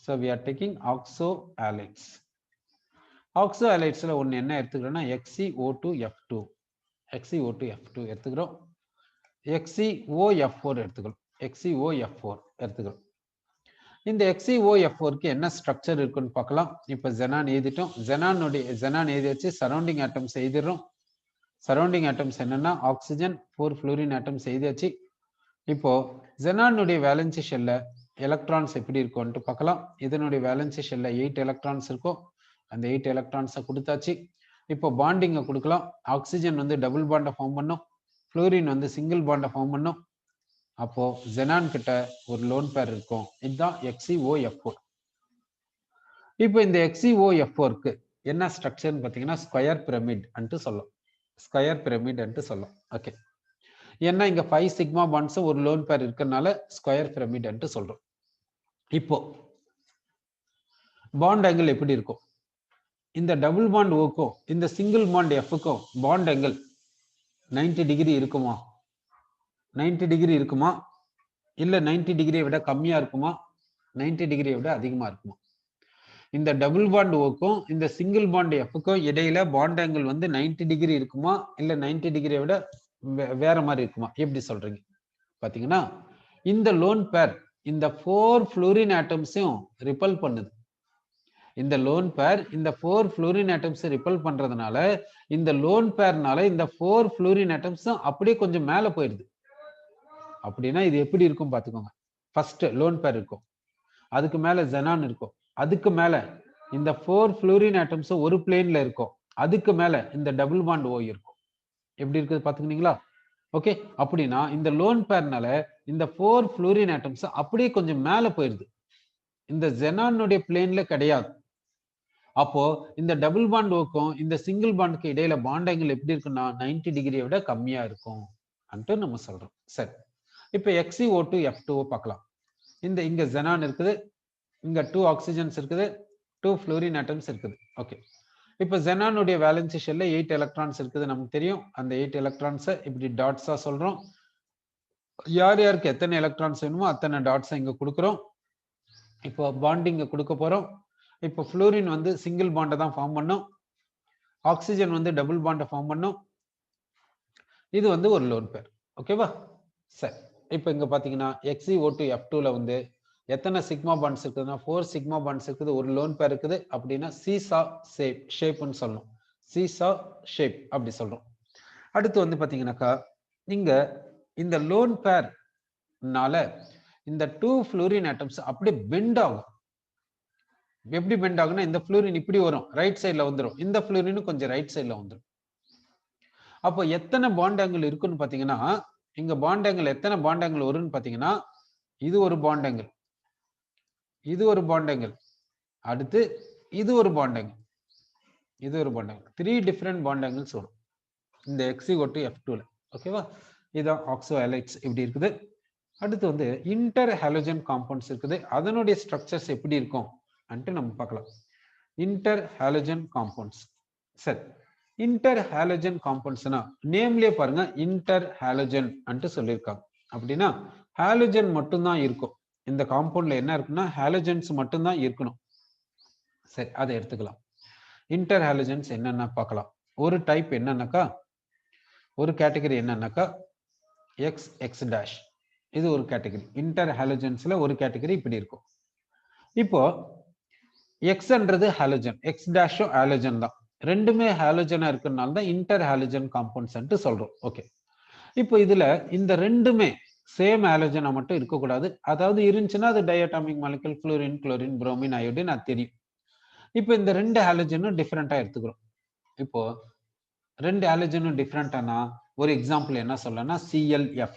So we are taking oxo halides. Oxo ஹாலைட்ஸ்ல ஒன்று என்ன எடுத்துக்கிறோம்னா XeO2F2, XeO2F2 எடுத்துக்கிறோம். XeOF4 எடுத்துக்கிறோம். XeOF4 எடுத்துக்கிறோம். இந்த XeOF4க்கு என்ன ஸ்ட்ரக்சர் இருக்குன்னு பார்க்கலாம். இப்போ ஜெனான் எழுதிட்டோம். ஜெனான் எழுதி வச்சு சரௌண்டிங் ஆட்டம்ஸ் எழுதிடுறோம். சரௌண்டிங் ஆட்டம்ஸ் என்னன்னா ஆக்சிஜன், 4 ஃப்ளூரின் ஆட்டம்ஸ் எழுதியாச்சு. இப்போ ஜெனானுடைய வேலன்சி ஷெல்ல எலக்ட்ரான்ஸ் எப்படி இருக்கும்னு பார்க்கலாம். இதனுடைய வேலன்சி ஷெல்ல 8 எலக்ட்ரான்ஸ் இருக்கும். அந்த 8 எலக்ட்ரான்ஸை கொடுத்தாச்சு. இப்போ பாண்டிங்கை கொடுக்கலாம். ஆக்சிஜன் வந்து டபுள் பாண்டை ஃபார்ம் பண்ணும், ஃப்ளூரின் வந்து சிங்கிள் பாண்டை ஃபார்ம் பண்ணும். அப்போ ஜெனான் கிட்ட ஒரு லோன் பேர் இருக்கும். இதுதான் XeOF4. இப்போ இந்த XeOF4க்கு என்ன ஸ்ட்ரக்சர்னு பார்த்தீங்கன்னா ஸ்கொயர் பிரமிட் அன்ட்டு சொல்லலாம். ஸ்கொயர் பிரமிட் அன்ட்டு சொல்லலாம். ஓகே, ஏன்னா இங்க 5 சிக்மா பாண்ட்ஸ் ஒரு லோன் பேர் இருக்கிறதுனால ஸ்கொயர் பிரமிட் அன்ட்டு சொல்றோம். இப்போ பாண்ட் ஆங்கிள் எப்படி இருக்கும்? இந்த டபுள் பாண்ட் ஓக்கும் இந்த சிங்கிள் பாண்ட் எஃப்க்கும் பாண்ட் ஆங்கிள் 90 டிகிரி இருக்குமா? 90 டிகிரி இருக்குமா? இல்ல 90 டிகிரியை விட கம்மியா இருக்குமா? 90 டிகிரியை விட அதிகமா இருக்குமா? இந்த டபுள் பாண்ட் ஓக்கும் இந்த சிங்கிள் பாண்ட் எஃப்க்கும் இடையில பாண்ட் ஆங்கிள் வந்து 90 டிகிரி இருக்குமா? இல்ல 90 டிகிரியை விட வேற மாதிரி இருக்குமா? எப்படி சொல்றீங்க? பாத்தீங்கன்னா இந்த லோன் பேர் இந்த 4 ஃப்ளூரின் ஆட்டம்ஸையும் ரிப்பல் பண்ணுது. இந்த லோன் பேர் இந்த 4 ஃப்ளூரின் ஆட்டம்ஸ் ரிப்பல் பண்றதுனால இந்த லோன் பேர்னால இந்த 4 ஃப்ளூரின் ஆட்டம்ஸும் அப்படியே கொஞ்சம் மேல போயிடுது. அப்படின்னா இது எப்படி இருக்கும் பாத்துக்கோங்க. ஃபர்ஸ்ட் லோன் பேர் இருக்கும், அதுக்கு மேல ஜெனான் இருக்கும், அதுக்கு மேல இந்த 4 ஃப்ளூரின் ஆட்டம்ஸ் ஒரு பிளேன்ல இருக்கும், அதுக்கு மேல இந்த டபுள் பாண்ட் ஓ இருக்கும். எப்படி இருக்குது பாத்துக்கிட்டீங்களா? ஓகே, அப்படின்னா இந்த லோன் பேர்னால இந்த 4 ஃப்ளூரின் ஆட்டம்ஸ் அப்படியே கொஞ்சம் மேல போயிடுது, இந்த ஜெனானுடைய பிளேன்ல கிடையாது. அப்போ இந்த டபுள் பாண்ட் ஓக்கும் இந்த சிங்கிள் பாண்டுக்கு இடையில பாண்ட் ஆங்கிள் எப்படி இருக்குன்னா 90 டிகிரியை விட கம்மியா இருக்கும் அன்ட்டு நம்ம சொல்றோம். சரி, இப்போ XeO2F2 பார்க்கலாம். இங்க ஜெனான் இருக்குது, இங்க 2 ஆக்சிஜன்ஸ் இருக்குது, 2 ஃப்ளூரின் ஆட்டம்ஸ் இருக்குது. ஓகே, இப்போ ஜெனானுடைய வேலன்சி ஷெல்ல 8 எலக்ட்ரான்ஸ் இருக்குது நமக்கு தெரியும். அந்த 8 எலக்ட்ரான்ஸை இப்படி டாட்ஸா சொல்றோம். யார் யாருக்கு எத்தனை எலக்ட்ரான்ஸ் வேணுமோ அத்தனை டாட்ஸை இங்க கொடுக்குறோம். இப்போ பாண்டிங்க கொடுக்க போறோம். இப்போ ஃப்ளூரின் வந்து சிங்கிள் பாண்டை தான் ஃபார்ம் பண்ணும், ஆக்சிஜன் வந்து டபுள் பாண்டை ஃபார்ம் பண்ணும். இது வந்து ஒரு லோன் பேர். ஓகேவா? சரி, இப்போ இங்க பாத்தீங்கன்னா XeO2F2ல வந்து எத்தனை சிக்மா பாண்ட்ஸ் இருக்குதுன்னா 4 சிக்மா பாண்ட்ஸ் இருக்குது, ஒரு லோன் பேர் இருக்குது. அப்படின்னா சீசா ஷேப்னு சொல்லணும். சீசா ஷேப் அப்படி சொல்றோம். அடுத்து வந்து பாத்தீங்கன்னாக்கா இங்க இந்த லோன் பேர்னால இந்த 2 ஃப்ளூரின் ஆட்டம்ஸ் அப்படியே பெண்ட் ஆகும். எப்படி பெண்ட் ஆகும்னா இந்த ஃப்ளூரின் இப்படி வரும், ரைட் சைட்ல வந்துடும், இந்த ஃப்ளூரின் கொஞ்சம் ரைட் சைட்ல வந்துடும். அப்போ எத்தனை பாண்ட் ஆங்கிள் இருக்குன்னு பாத்தீங்கன்னா இங்க பாண்ட் ஆங்கிள் எத்தனை பாண்ட் ஆங்கிள் வரும்னு பாத்தீங்கன்னா இது ஒரு பாண்ட் ஆங்கிள், இது ஒரு பாண்ட் ஆங்கிள், அடுத்து இது ஒரு பாண்ட் ஆங்கிள், இது ஒரு bond angle. 3 different bond angles வரும் இந்த XeO2F2ல. ஓகேவா? இதான் ஆக்சோ ஹைலைட்ஸ் இப்படி இருக்குது. அடுத்து வந்து இன்டர் ஹாலோஜன் காம்பவுண்ட்ஸ் இருக்குது. அதனுடைய ஸ்ட்ரக்சர்ஸ் எப்படி இருக்கும் அன்ட்டு நம்ம பார்க்கலாம். Inter halogen compounds. சரி, இன்டர் ஹாலோஜன் காம்பவுண்ட்ஸ்னா நேம்லயே பாருங்க இன்டர் ஹாலோஜன் அன்ட்டு சொல்லியிருக்காங்க. அப்படின்னா ஹாலோஜன் மட்டும்தான் இருக்கும். இந்த காம்பவுண்ட்ல என்ன இருக்குன்னா ஹாலோஜன்ஸ் மட்டும்தான் இருக்கணும். சரி, அதை எடுத்துக்கலாம். இன்டர் ஹாலோஜன்ஸ் என்னென்ன பார்க்கலாம். ஒரு டைப் என்னன்னாக்கா, ஒரு கேட்டகரி என்னன்னாக்கா எக்ஸ் டேஷ், இது ஒரு கேட்டகரி. இன்டர் ஹாலோஜன்ஸ்ல ஒரு கேட்டகரி இப்படி இருக்கும். இப்போ எக்ஸ்ன்றது ஹாலோஜன், எக்ஸ் டேஷும் ஹாலோஜன் தான். ரெண்டுமே ஹாலோஜனா இருக்கிறதுனால தான் இன்டர் ஹாலோஜன் காம்பவுண்ட்ஸ் சொல்றோம். ஓகே, இப்போ இதுல இந்த ரெண்டுமே சேம் ஹாலோஜனா மட்டும் இருக்கக்கூடாது. அதாவது இருந்துச்சுன்னா அது diatomic molecule, chlorine, chlorine, bromine, iodine, அது தெரியும். இப்போ இந்த ரெண்டு ஹாலோஜனும் டிஃபரெண்டா எடுத்துக்கிறோம். இப்போ ரெண்டு ஹாலோஜனும் டிஃபரெண்டானா ஒரு எக்ஸாம்பிள் என்ன சொல்லனா ClF.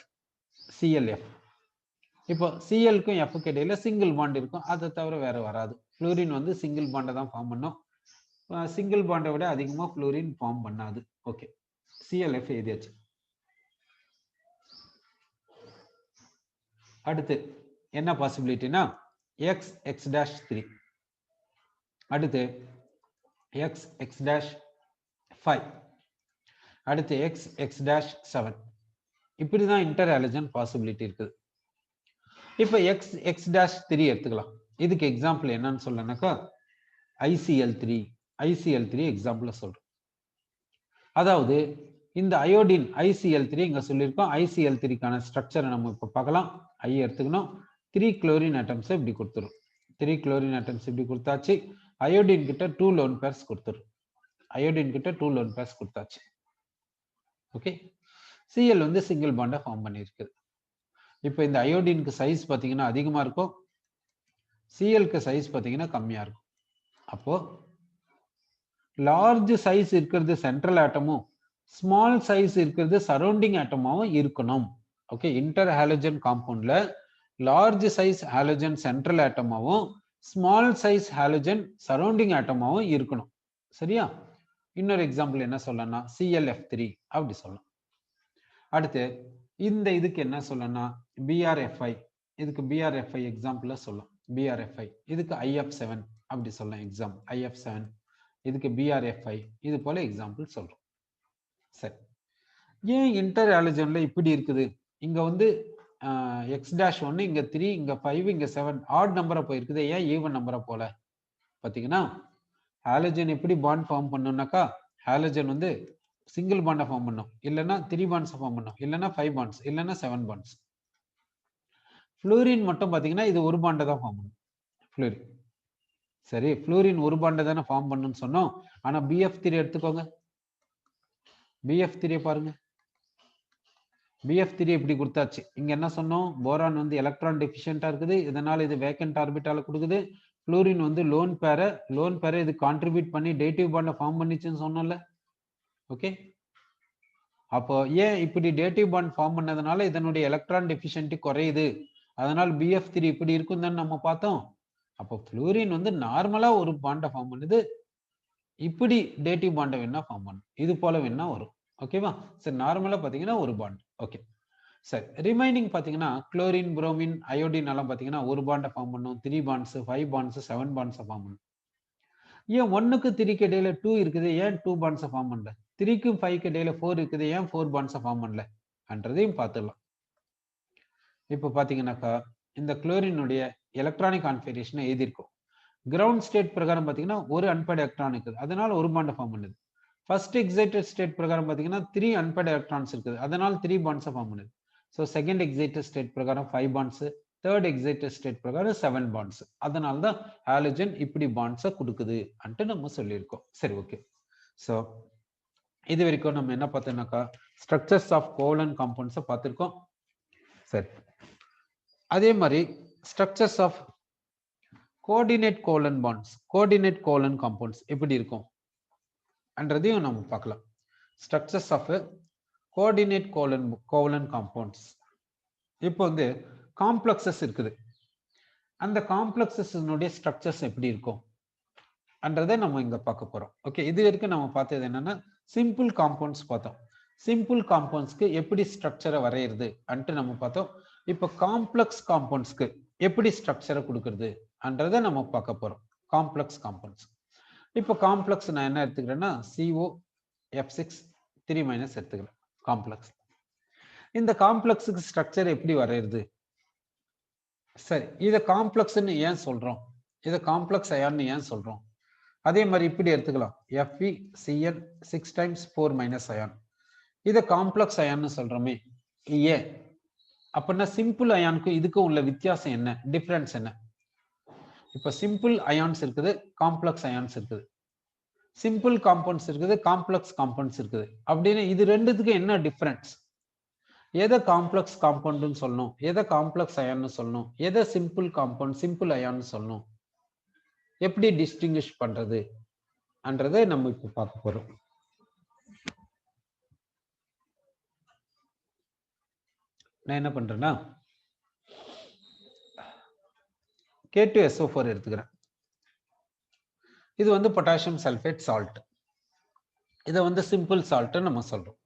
இப்போ சிஎல்க்கும் எஃப்க்கு இடையில சிங்கிள் பாண்ட் இருக்கும், அதை தவிர வேற வராது. ஃப்ளூரின் வந்து சிங்கிள் பாண்டை தான் ஃபார்ம் பண்ணும். சிங்கிள் பாண்டை விட அதிகமாக ஃப்ளூரின் ஃபார்ம் பண்ணாது. ஓகே, ClF எழுதியாச்சு. அடுத்து என்ன பாசிபிலிட்டினா X-3, அடுத்து X-5, அடுத்து X-7. இப்படிதான் இன்டர் ஹாலஜன் பாசிபிலிட்டி இருக்குது. இப்போ X-3 எடுத்துக்கலாம். இதுக்கு எக்ஸாம்பிள் என்னன்னு சொல்லனாக்கா ICl3 எக்ஸாம்பிள் சொல்றோம். அதாவது இந்த அயோடின் ICl3 இங்க சொல்லியிருக்கோம். ICl3க்கான ஸ்ட்ரக்சரை நம்ம இப்போ பார்க்கலாம். ஐ எடுத்துக்கணும். 3 குளோரின் ஆட்டம்ஸ் இப்படி கொடுத்துரும். 3 குளோரின் ஆட்டம்ஸ் இப்படி கொடுத்தாச்சு. அயோடின் கிட்ட 2 லோன் பேர்ஸ் கொடுத்துரும். ஓகே, Cl வந்து சிங்கிள் பாண்டை ஃபார்ம் பண்ணியிருக்குது. இப்போ இந்த அயோடினுக்கு சைஸ் பார்த்தீங்கன்னா அதிகமா இருக்கும், Clக்கு சைஸ் பார்த்தீங்கன்னா கம்மியா இருக்கும். அப்போ லார்ஜ் சைஸ் இருக்கிறது சென்ட்ரல் ஆட்டமும், ஸ்மால் சைஸ் இருக்கிறது சரௌண்டிங் ஆட்டமாவும் இருக்கணும். ஓகே, இன்டர் ஹாலஜன் காம்பவுண்ட்ல லார்ஜ் சைஸ் ஹாலஜன் சென்ட்ரல் ஆட்டமாவும், ஸ்மால் சைஸ் ஹாலஜன் சரௌண்டிங் ஆட்டமாவும் இருக்கணும். சரியா? இன்னொரு எக்ஸாம்பிள் என்ன சொல்லணும்னா ClF3 அப்படி சொல்லலாம். அடுத்து இந்த இதுக்கு என்ன சொல்லணும்னா BrFi, இதுக்கு BrFi எக்ஸாம்பிள் சொல்லலாம். BrFi இதுக்கு IF7 அப்படி சொல்லலாம். எக்ஸாம்பிள் IF7, இதுக்கு BrFi, இது போல எக்ஸாம்பிள் சொல்றோம். சரி, ஏன் இன்டர் ஹாலஜன்ல இப்படி இருக்குது? இங்க வந்து X-1, இங்க 3, இங்க 5, இங்க 7 ஆட் நம்பரா போயிருக்குது. ஏன் ஈவன் நம்பரா போல? பாத்தீங்கன்னா ஹாலஜன் எப்படி பாண்ட் ஃபார்ம் பண்ணுனாக்கா, ஹாலஜன் வந்து சிங்கிள் பாண்டை ஃபார்ம் பண்ணும், இல்லைன்னா 3 பாண்ட்ஸ் ஃபார்ம் பண்ணும், இல்லைன்னா 5 பாண்ட்ஸ், இல்லைன்னா 7 பாண்ட்ஸ். ஃப்ளூரின் மட்டும் பாத்தீங்கன்னா இது ஒரு பாண்டை தான் ஃபார்ம் பண்ணும். ஃப்ளூரின் சரி, ஃப்ளூரின் ஒரு பாண்டை தானே ஃபார்ம் பண்ணுன்னு சொன்னோம். ஆனா BF3 எடுத்துக்கோங்க. BF3 பாருங்க. BF3 இப்படி கொடுத்தாச்சு. இங்க என்ன சொன்னோம்? போரான் வந்து எலக்ட்ரான் டெஃபிஷியன்டா இருக்குது, இதனால இது வேக்கன்ட் ஆர்பிட்டால கொடுக்குது. ஃப்ளூரின் வந்து லோன் பேரை இது கான்ட்ரிபியூட் பண்ணி டேட்டிவ் பாண்டை ஃபார்ம் பண்ணிச்சுன்னு சொன்னோம்ல. ஓகே, அப்போ ஏன் இப்படி டேட்டிவ் பாண்ட் ஃபார்ம் பண்ணதுனால இதனுடைய எலக்ட்ரான் டெஃபிஷியன்டி குறையுது, அதனால BF3 இப்படி இருக்கும் தான் நம்ம பார்த்தோம். அப்போ ஃப்ளூரின் வந்து நார்மலா ஒரு பாண்டை ஃபார்ம் பண்ணுது, இப்படி டேட்டிவ் பாண்டை வேணா ஃபார்ம் பண்ணும், இது போல வேணா வரும். ஓகேவா? சரி, நார்மலா பாத்தீங்கன்னா ஒரு பாண்ட். ஓகே, சரி, ரிமைனிங் பாத்தீங்கன்னா குளோரின், புரோமின், அயோடின் எல்லாம் பாத்தீங்கன்னா ஒரு பாண்டை ஃபார்ம் பண்ணும், 3 பாண்ட்ஸ், 5 பாண்ட்ஸ், 7 பாண்ட்ஸ் ஃபார்ம் பண்ணும். ஏன் 1க்கு 3க்கு இடையில 2 இருக்குது, ஏன் 2 பாண்ட்ஸ் ஃபார்ம் பண்ணல? 3க்கும் 5க்கு இடையில 4 இருக்குது, ஏன் 4 பாண்ட்ஸ் ஃபார்ம் பண்ணல என்றதையும் பார்த்துடலாம். இப்போ பாத்தீங்கன்னாக்கா இந்த குளோரினுடைய எலக்ட்ரானிக் கான்ஃபிகரேஷனை எழுதியிருக்கோம். கிரவுண்ட் ஸ்டேட் பிரகாரம் பாத்தீங்கன்னா ஒரு அன்பேர்ட் எலக்ட்ரான் இருக்குது, அதனால ஒரு பாண்டை ஃபார்ம் பண்ணுது. ஃபர்ஸ்ட் எக்ஸைட்டட் ஸ்டேட் பிரகாரம் பாத்தீங்கன்னா 3 அன்பேர்ட் எலக்ட்ரான்ஸ் இருக்குது, அதனால 3 பாண்ட்ஸ் ஃபார்ம் பண்ணுது. ஸோ செகண்ட் எக்ஸைட்டட் ஸ்டேட் பிரகாரம் 5 பாண்ட்ஸ், தேர்ட் எக்ஸைட்டட் ஸ்டேட் பிரகாரம் 7 பாண்ட்ஸ். அதனால தான் ஹாலஜன் இப்படி பாண்ட்ஸை கொடுக்குது அன்ட்டு நம்ம சொல்லியிருக்கோம். சரி, ஓகே. ஸோ இது வரைக்கும் நம்ம என்ன பார்த்தோம்னாக்கா ஸ்ட்ரக்சர்ஸ் ஆஃப் கோவலன்ட் காம்பவுண்ட்ஸை பார்த்துருக்கோம். சரி, அதே மாதிரி structures of coordinate covalent bonds, coordinate covalent compounds எப்படி இருக்கும் என்றதையும் நம்ம பார்க்கலாம். Structures of coordinate covalent compounds. இப்போ வந்து காம்ப்ளெக்ஸஸ் இருக்குது. அந்த காம்ப்ளெக்ஸஸ்னுடைய ஸ்ட்ரக்சர்ஸ் எப்படி இருக்கும் அன்றதை நம்ம இங்க பார்க்க போறோம். ஓகே, இது வரைக்கும் நம்ம பார்த்தது என்னன்னா சிம்பிள் காம்பவுண்ட்ஸ் பார்த்தோம். சிம்பிள் காம்பவுண்ட்ஸ்க்கு எப்படி ஸ்ட்ரக்சரை வரையிறது அன்ட்டு நம்ம பார்த்தோம். இப்போ காம்ப்ளெக்ஸ் காம்பவுண்ட்ஸ்க்கு எப்படி ஸ்ட்ரக்சரை கொடுக்கறது அன்றதை நம்ம பார்க்க போறோம். Complex compounds. இப்போ காம்ப்ளெக்ஸ் நான் என்ன எடுத்துக்கிறேன்னா COF6 3- எடுத்துக்கிறேன் காம்ப்ளெக்ஸ். இந்த காம்ப்ளெக்ஸுக்கு ஸ்ட்ரக்சர் எப்படி வரையிறது? சரி, இதை காம்ப்ளெக்ஸ்ன்னு ஏன் சொல்றோம்? இதை காம்ப்ளெக்ஸ் அயான்னு ஏன் சொல்றோம்? அதே மாதிரி இப்படி எடுத்துக்கலாம், FeCl 6 times 4- அயான். இதை காம்ப்ளெக்ஸ் அயான்னு சொல்றோமே ஏன்? அப்படின்னா சிம்பிள் அயானுக்கும் இதுக்கும் உள்ள வித்தியாசம் என்ன, டிஃபரன்ஸ் என்ன? இப்ப சிம்பிள் அயான்ஸ் இருக்குது, காம்ப்ளெக்ஸ் அயான்ஸ் இருக்குது. சிம்பிள் காம்பவுண்ட்ஸ் இருக்குது, காம்ப்ளெக்ஸ் காம்பவுண்ட்ஸ் இருக்குது. அப்படின்னு இது ரெண்டுத்துக்கும் என்ன டிஃபரன்ஸ்? எதை காம்ப்ளெக்ஸ் காம்பவுண்ட்னு சொல்லணும், எதை காம்ப்ளெக்ஸ் அயான்னு சொல்லணும், எதை சிம்பிள் காம்பவுண்ட் சிம்பிள் அயான்னு சொல்லணும், எப்படி டிஸ்டிங்கிஷ் பண்றது என்றதை நம்ம இப்ப பார்க்க போறோம். நான் என்ன பண்றேன்னா K2SO4 எடுத்துக்கிறேன். இது வந்து பொட்டாசியம் சல்பேட் சால்ட். இதை வந்து சிம்பிள் சால்ட் நம்ம சொல்றோம்.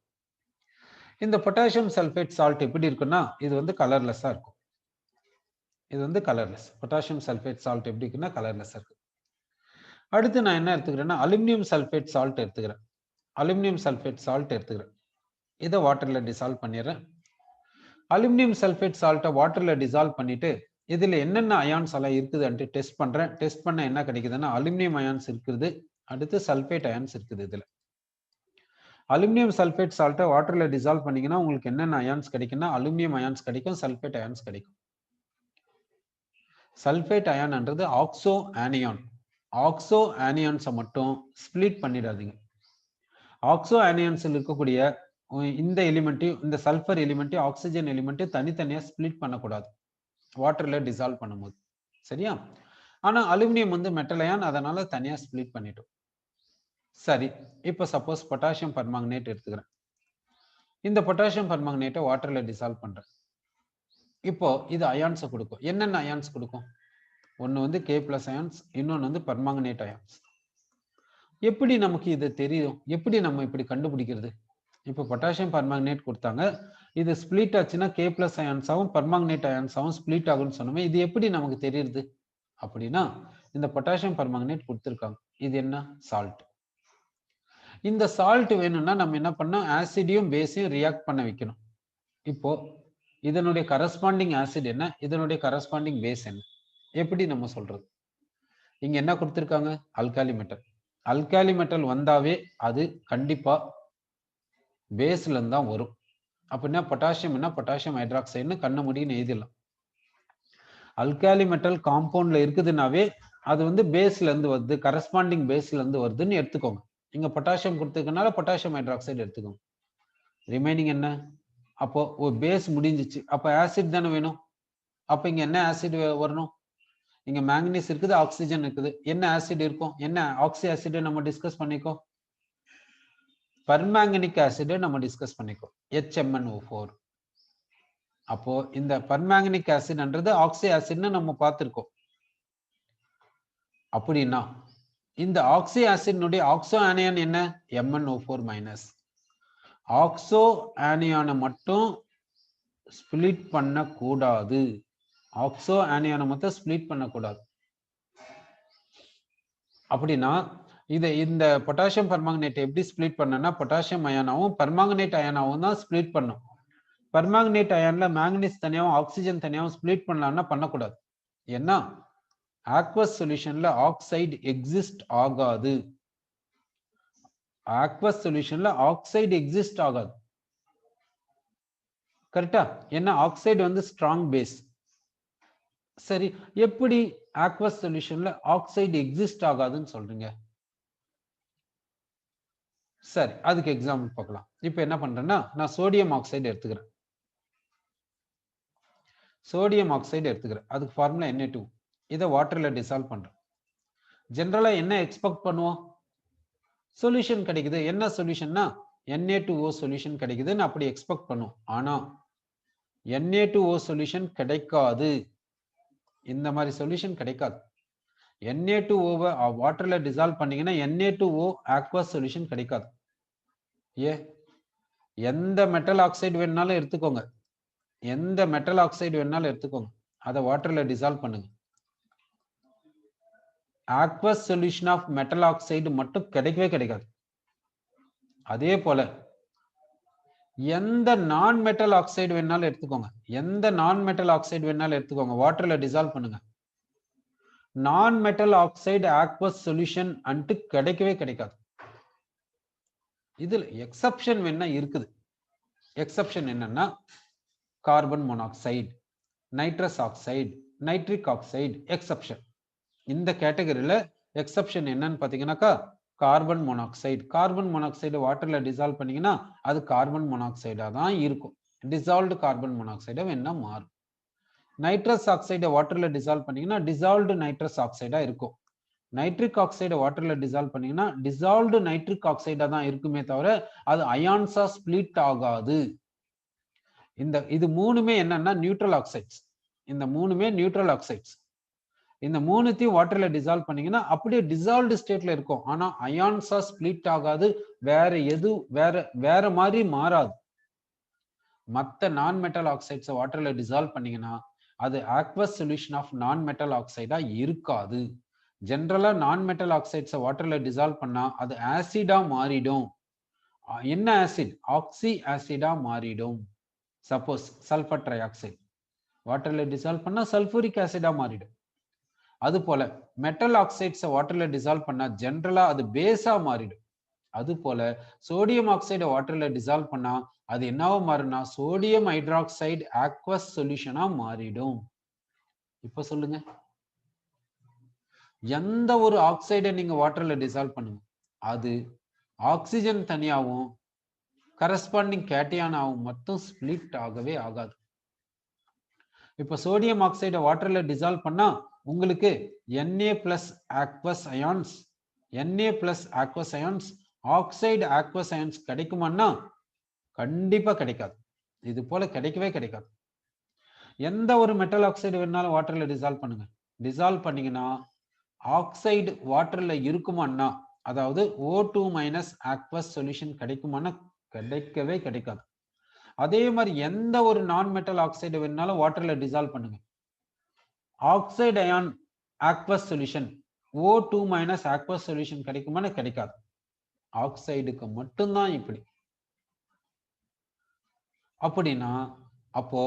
இந்த பொட்டாசியம் சல்பேட் சால்ட் எப்படி இருக்குன்னா இது வந்து கலர்லெஸ்ஸா இருக்கும். இது வந்து கலர்லெஸ். பொட்டாசியம் சல்பேட் சால்ட் எப்படி இருக்குன்னா கலர்லெஸ்ஸா இருக்கு. அடுத்து நான் என்ன எடுத்துக்கிறேன்னா அலுமினியம் சல்பேட் சால்ட் எடுத்துக்கிறேன். அலுமினியம் சல்பேட் சால்ட் எடுத்துக்கிறேன். இதை வாட்டர்ல டிசால்வ் பண்ணிடுறேன். அலுமினியம் சல்பேட் சால்ட்டை வாட்டர்ல டிசால்வ் பண்ணிட்டு இதுல என்னென்ன அயான்ஸ் எல்லாம் இருக்குதுன்ட்டு டெஸ்ட் பண்றேன். டெஸ்ட் பண்ண என்ன கிடைக்குதுன்னா அலுமினியம் அயான்ஸ் இருக்குது, அடுத்து சல்பேட் அயான்ஸ் இருக்குது. இதுல அலுமினியம் சல்பேட் சால்ட்டை வாட்டர்ல டிசால்வ் பண்ணீங்கன்னா உங்களுக்கு என்னென்ன அயான்ஸ் கிடைக்கும்னா அலுமினியம் அயான்ஸ் கிடைக்கும், சல்பேட் அயான்ஸ் கிடைக்கும். சல்பேட் அயான்ன்றது ஆக்சோ ஆனியான். ஆக்சோ ஆனியான்ஸை மட்டும் ஸ்பிளிட் பண்ணிடாதீங்க. ஆக்சோ ஆனியான்ஸில் இருக்கக்கூடிய இந்த எலிமெண்ட்டையும் இந்த சல்ஃபர் எலிமெண்ட்டையும் ஆக்சிஜன் எலிமெண்ட்டையும் தனித்தனியா ஸ்பிளிட் பண்ணக்கூடாது வாட்டர்ல டிசால்வ் பண்ணும்போது, சரியா? ஆனா அலுமினியம் வந்து மெட்டல் அயான், அதனால தனியா ஸ்பிளிட் பண்ணிட்டோம். சரி, இப்போ சப்போஸ் பொட்டாசியம் பர்மாங்கனேட் எடுத்துக்கிறேன். இந்த பொட்டாசியம் பர்மாங்கனேட்டை வாட்டர்ல டிசால்வ் பண்றேன். இப்போ இது அயான்ஸை கொடுக்கும். என்னென்ன அயான்ஸ் கொடுக்கும்? ஒன்னு வந்து K+ அயான்ஸ், இன்னொன்னு வந்து பர்மாங்கனேட் அயான்ஸ். எப்படி நமக்கு இது தெரியும்? எப்படி நம்ம இப்படி கண்டுபிடிக்கிறது? இப்போ பொட்டாசியம் பர்மாங்கனேட் கொடுத்தாங்க, இது ஸ்பிளிட் ஆச்சுன்னா K+ அயான்ஸாவும் பர்மாங்கனேட் அயான்ஸாவும் ஸ்பிளிட் ஆகும்னு சொன்னோமே, இது எப்படி நமக்கு தெரியுது அப்படின்னா இந்த பொட்டாசியம் பர்மாங்கனேட் கொடுத்துருக்காங்க. இது என்ன? சால்ட். இந்த சால்ட் வேணும்னா நம்ம என்ன பண்ணோம், ஆசிடையும் பேஸையும் ரியாக்ட் பண்ண வைக்கணும். இப்போ இதனுடைய கரஸ்பாண்டிங் ஆசிட் என்ன, இதனுடைய கரஸ்பாண்டிங் பேஸ் என்ன, எப்படி நம்ம சொல்றது? இங்க என்ன கொடுத்திருக்காங்க? Alkali metal. அல்காலி மெட்டல் வந்தாவே அது கண்டிப்பா பேஸ்ல இருந்து தான் வரும். அப்படின்னா பொட்டாசியம் என்ன, பொட்டாசியம் ஹைட்ராக்சைடுன்னு கண்ண முடின்னு எழுதிடலாம். அல்காலி மெட்டல் காம்பவுண்ட்ல இருக்குதுன்னாவே அது வந்து பேஸ்ல இருந்து வருது, கரஸ்பாண்டிங் பேஸ்ல இருந்து வருதுன்னு எடுத்துக்கோங்க. இங்க பொட்டாசியம் கொடுத்துருக்கனால பொட்டாசியம் ஹைட்ராக்சைடு எடுத்துக்கோங்க. ரிமைனிங் என்ன? அப்போ ஒரு பேஸ் முடிஞ்சிச்சு, அப்ப ஆசிட் தானே வேணும். அப்ப இங்க என்ன ஆசிட் வரணும்? இங்க மேங்கனீஸ் இருக்குது, ஆக்சிஜன் இருக்குது, என்ன ஆசிட் இருக்கும்? என்ன ஆக்சி ஆசிட் நம்ம டிஸ்கஸ் பண்ணிக்கோ, பர்மாங்கனிக் ஆசிட் நம்ம டிஸ்கஸ் பண்ணிக்கோ, HMnO4. அப்போ இந்த பர்மாங்கனிக் ஆசிட்ன்றது ஆக்சி ஆசிட்னு நம்ம பார்த்திருக்கோம். அப்படின்னா இந்த ஆக்சி ஆசிட்னுடைய ஆக்சோ ஆனியான் என்ன? MnO4-. ஆக்சோ ஆனியானை மட்டும் ஸ்பிளிட் பண்ணக்கூடாது. ஆக்சோ ஆனியானை மட்டும் ஸ்பிளிட் பண்ணக்கூடாது. அப்படின்னா இந்த பொட்டாசியம் பர்மாங்கனேட் எப்படி ஸ்பிளிட் பண்ணனா பொட்டாசியம் அயானாவும் பர்மாங்கனேட் அயானாவும் தான் ஸ்பிளிட் பண்ணும். பர்மாங்கனேட் அயான்ல மேங்கனீஸ் தனியாவும் ஆக்சிஜன் தனியாவும் ஸ்பிளிட் பண்ணலாம்னா பண்ணக்கூடாது. ஏன்னா ஆக்வஸ் சொல்யூஷன்ல ஆக்சைடு எக்ஸிஸ்ட் ஆகாது. ஆக்வஸ் சொல்யூஷன்ல ஆக்சைடு எக்ஸிஸ்ட் ஆகாது. கரெக்டா? ஏன்னா ஆக்சைடு வந்து ஸ்ட்ராங் பேஸ். சரி, எப்படி ஆக்வஸ் சொல்யூஷன்ல ஆக்சைடு எக்ஸிஸ்ட் ஆகாதுன்னு சொல்றீங்க? சரி, அதுக்கு எக்ஸாம்பிள் பார்க்கலாம். இப்போ என்ன பண்றேன்னா நான் சோடியம் ஆக்சைடு எடுத்துக்கிறேன். சோடியம் ஆக்சைடு எடுத்துக்கிறேன். அதுக்கு ஃபார்முலா Na2. இதை வாட்டர்ல டிசால்வ் பண்றேன். ஜெனரலா என்ன எக்ஸ்பெக்ட் பண்ணுவோம்? சொல்யூஷன் கிடைக்குது. என்ன சொல்யூஷன்னா Na2O சொல்யூஷன் கிடைக்குதுன்னு அப்படி எக்ஸ்பெக்ட் பண்ணுவோம். ஆனா Na2O சொல்யூஷன் கிடைக்காது. இந்த மாதிரி சொல்யூஷன் கிடைக்காது. Na2O வாட்டர்ல டிசால்வ் பண்ணீங்கன்னா Na2O aqueous சொல்யூஷன் கிடைக்காது. எந்த மெட்டல் ஆக்சைடு வேணாலும் எடுத்துக்கோங்க, எந்த மெட்டல் ஆக்சைடு வேணாலும் எடுத்துக்கோங்க, அதை வாட்டர்ல டிசால்வ் பண்ணுங்க. aqueous solution of metal oxide மட்டும் கிடைக்கவே கிடைக்காது. அதே போல எந்த நான் மெட்டல் ஆக்சைடு வேணாலும் எடுத்துக்கோங்க, எந்த நான் மெட்டல் ஆக்சைடு வேணாலும் எடுத்துக்கோங்க, வாட்டர்ல டிசால்வ் பண்ணுங்க. நான் மெட்டல் ஆக்சைடு aqueous சொல்யூஷன் அன்ட்டு கிடைக்கவே கிடைக்காது. இதுல எக்ஸப்ஷன் வேணா இருக்குது. எக்ஸப்ஷன் என்னன்னா carbon monoxide, nitrous oxide, nitric oxide exception. இந்த கேட்டகரியில எக்ஸப்ஷன் என்னன்னு பாத்தீங்கன்னாக்கா கார்பன் மோனாக்சைடு. கார்பன் மோனாக்சைடு வாட்டர்ல டிசால்வ் பண்ணீங்கன்னா அது கார்பன் மோனாக்சைடா தான் இருக்கும். டிசால்வ்டு கார்பன் மோனாக்சைடா வேணா மாறும். நைட்ரஸ் ஆக்சைடை வாட்டர்ல டிசால்வ் பண்ணீங்கன்னா டிசால்வ்டு நைட்ரஸ் ஆக்சைடா இருக்கும். நைட்ரிக் ஆக்சைடை வாட்டர்ல டிசால்வ் பண்ணீங்கன்னா டிசால்வ்டு நைட்ரிக் ஆக்சைடா தான் இருக்குமே தவிர அது அயான்ஸா ஸ்பிளிட் ஆகாது. இது மூணுமே என்னன்னா நியூட்ரல் ஆக்சைட்ஸ். இந்த மூணுமே நியூட்ரல் ஆக்சைட்ஸ். இந்த மூணுத்தையும் வாட்டர்ல டிசால்வ் பண்ணீங்கன்னா அப்படியே டிசால்வ்டு ஸ்டேட்ல இருக்கும். ஆனா அயான்ஸா ஸ்பிளிட் ஆகாது, வேற மாதிரி மாறாது. மற்ற நான் மெட்டல் ஆக்சைட்ஸை வாட்டர்ல டிசால்வ் பண்ணீங்கன்னா அது aqueous சொல்யூஷன் ஆஃப் நான் மெட்டல் ஆக்சைடா இருக்காது. ஜென்ரலா நான் மெட்டல் ஆக்சைட்ஸை வாட்டர்ல டிசால்வ் பண்ணா அது ஆசிடா மாறிடும். என்ன ஆசிட்? ஆக்சி ஆசிடா மாறிடும். சப்போஸ் சல்பர் ட்ரை ஆக்சைடு வாட்டர்ல டிசால்வ் பண்ணா சல்பூரிக் ஆசிடா மாறிடும். அது போல மெட்டல் ஆக்சைட்ஸை வாட்டர்ல டிசால்வ் பண்ணா ஜென்ரலா அது பேஸா மாறிடும். அது போல சோடியம் ஆக்சைடை வாட்டர்ல டிசால்வ் பண்ணா அது என்னவா மாறுனா சோடியம் ஹைட்ராக்சைடு aqueous சொல்யூஷனா மாறிடும். இப்ப சொல்லுங்க, எந்த ஒரு ஆக்சைடை நீங்க வாட்டர்ல டிசால்வ் பண்ணுங்க, அது ஆக்சிஜன் தனியாகவும் கரஸ்பாண்டிங் கேட்டியானாவும் மட்டும் ஸ்பிளிட் ஆகவே ஆகாது. இப்ப சோடியம் ஆக்சைடை வாட்டர்ல டிசால்வ் பண்ணா உங்களுக்கு Na plus aqueous ions, Na plus aqueous ions, oxide aqueous ions கிடைக்குமான்னா கண்டிப்பா கிடைக்காது. இது போல கிடைக்கவே கிடைக்காது. எந்த ஒரு மெட்டல் ஆக்சைடு வேணாலும் வாட்டர்ல டிசால்வ் பண்ணுங்க, டிசால்வ் பண்ணீங்கன்னா ஆக்சைடு வாட்டர்ல இருக்குமான்னா, அதாவது O2 மைனஸ் aqueous சொல்யூஷன் கிடைக்குமான்னா கிடைக்கவே கிடைக்காது. அதே மாதிரி எந்த ஒரு நான் மெட்டல் ஆக்சைடு வேணாலும் வாட்டர்ல டிசால்வ் பண்ணுங்க, oxide ion aqueous solution O2 minus aqueous solution கிடைக்குமான்னு கிடைக்காது. ஆக்சைடுக்கு மட்டும்தான் இப்படி. அப்படின்னா அப்போ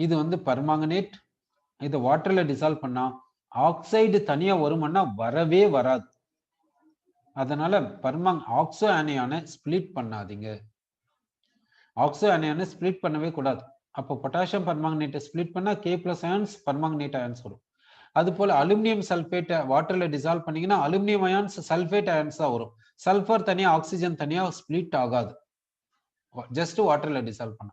இது வந்து பர்மாங்கனேட், இதை வாட்டர்ல டிசால்வ் பண்ணா ஆக்சைடு தனியா வருமானா வரவே வராது. அதனால ஆக்சோ ஆனியானை ஸ்பிளிட் பண்ணாதீங்க. ஆக்சோ ஆனியானை ஸ்பிளிட் பண்ணவே கூடாது. அப்போ பொட்டாசியம் பர்மாங்கனேட்டை ஸ்பிளிட் பண்ணா K plus ions permanganate ions வரும். அது போல அலுமினியம் சல்பேட்டை வாட்டர்ல டிசால்வ் பண்ணீங்கன்னா அலுமினியம் அயான்ஸ் சல்பேட் அயான்ஸ் தான் வரும். சல்பர் தனியா ஆக்சிஜன் தனியா ஸ்பிளிட் ஆகாது, ஜஸ்ட் வாட்டர்ல டிசால்வ் பண்ண.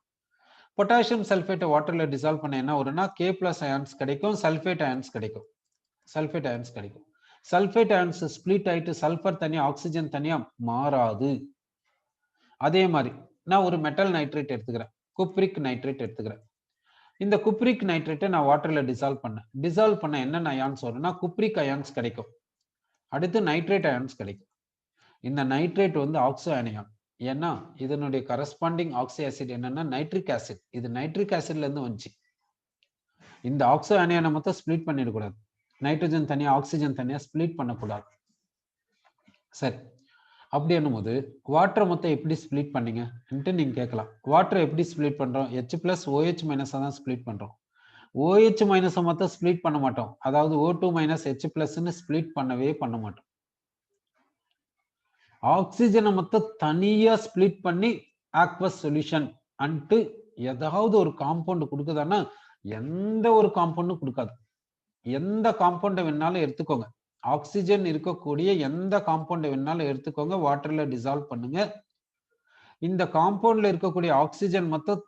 பொட்டாசியம் சல்பேட்டை வாட்டர்ல டிசால்வ் பண்ண என்ன வரும்னா K பிளஸ் அயான்ஸ் கிடைக்கும், சல்பேட் அயான்ஸ் கிடைக்கும். சல்பேட் அயான்ஸ் கிடைக்கும். சல்பேட் அயான்ஸ் ஸ்பிளிட் ஆயிட்டு சல்பர் தனியா ஆக்சிஜன் தனியா மாறாது. அதே மாதிரி நான் ஒரு மெட்டல் நைட்ரேட் எடுத்துக்கிறேன், குப்ரிக் நைட்ரேட் எடுத்துக்கிறேன். இந்த குப்ரிக் நைட்ரேட்டை நான் வாட்டர்ல டிசால்வ் பண்ண என்னென்ன அயான்ஸ் வரும்னா குப்ரிக் அயான்ஸ் கிடைக்கும், அடுத்து நைட்ரேட் அயான்ஸ் கிடைக்கும். இந்த நைட்ரேட் வந்து ஆக்சோ அனியான். ஏன்னா இதனுடைய கரஸ்பாண்டிங் ஆக்சி ஆசிட் என்னன்னா நைட்ரிக் ஆசிட். இது நைட்ரிக் ஆசிட்ல இருந்து வந்துச்சு. இந்த ஆக்சோ அனியானை மொத்தம் ஸ்பிளிட் பண்ணிடக்கூடாது, நைட்ரஜன் தனியா ஆக்சிஜன் தனியா ஸ்பிளிட் பண்ணக்கூடாது. சரி, அப்படி என்னும்போது வாட்டர் மொத்தம் எப்படி ஸ்பிளிட் பண்ணீங்க நீங்க கேட்கலாம். வாட்டர் எப்படி ஸ்பிளிட் பண்றோம்? H பிளஸ் OH மைனஸ் தான் ஸ்பிளிட் பண்றோம். OH மைனஸ் மொத்தம் ஸ்பிளிட் பண்ண மாட்டோம், அதாவது O2 மைனஸ் H பிளஸ்ன்னு ஸ்பிளிட் பண்ணவே பண்ண மாட்டோம். ஆக்சிஜனை மொத்தம் தனியா ஸ்பிளிட் பண்ணி aqueous சொல்யூஷன் அன்ட்டு ஏதாவது ஒரு காம்பவுண்ட் கொடுக்குதான்னா எந்த ஒரு காம்பவுண்டும் கொடுக்காது. எந்த காம்பவுண்டை வேணாலும் எடுத்துக்கோங்க, ஆக்சிஜன் இருக்கக்கூடிய எந்த காம்பவுண்டை வேணாலும் எடுத்துக்கோங்க, வாட்டர்ல டிசால்வ் பண்ணுங்க. இந்த காம்பவுண்ட்ல இருக்கக்கூடிய ஆக்சிஜன் மொத்தம்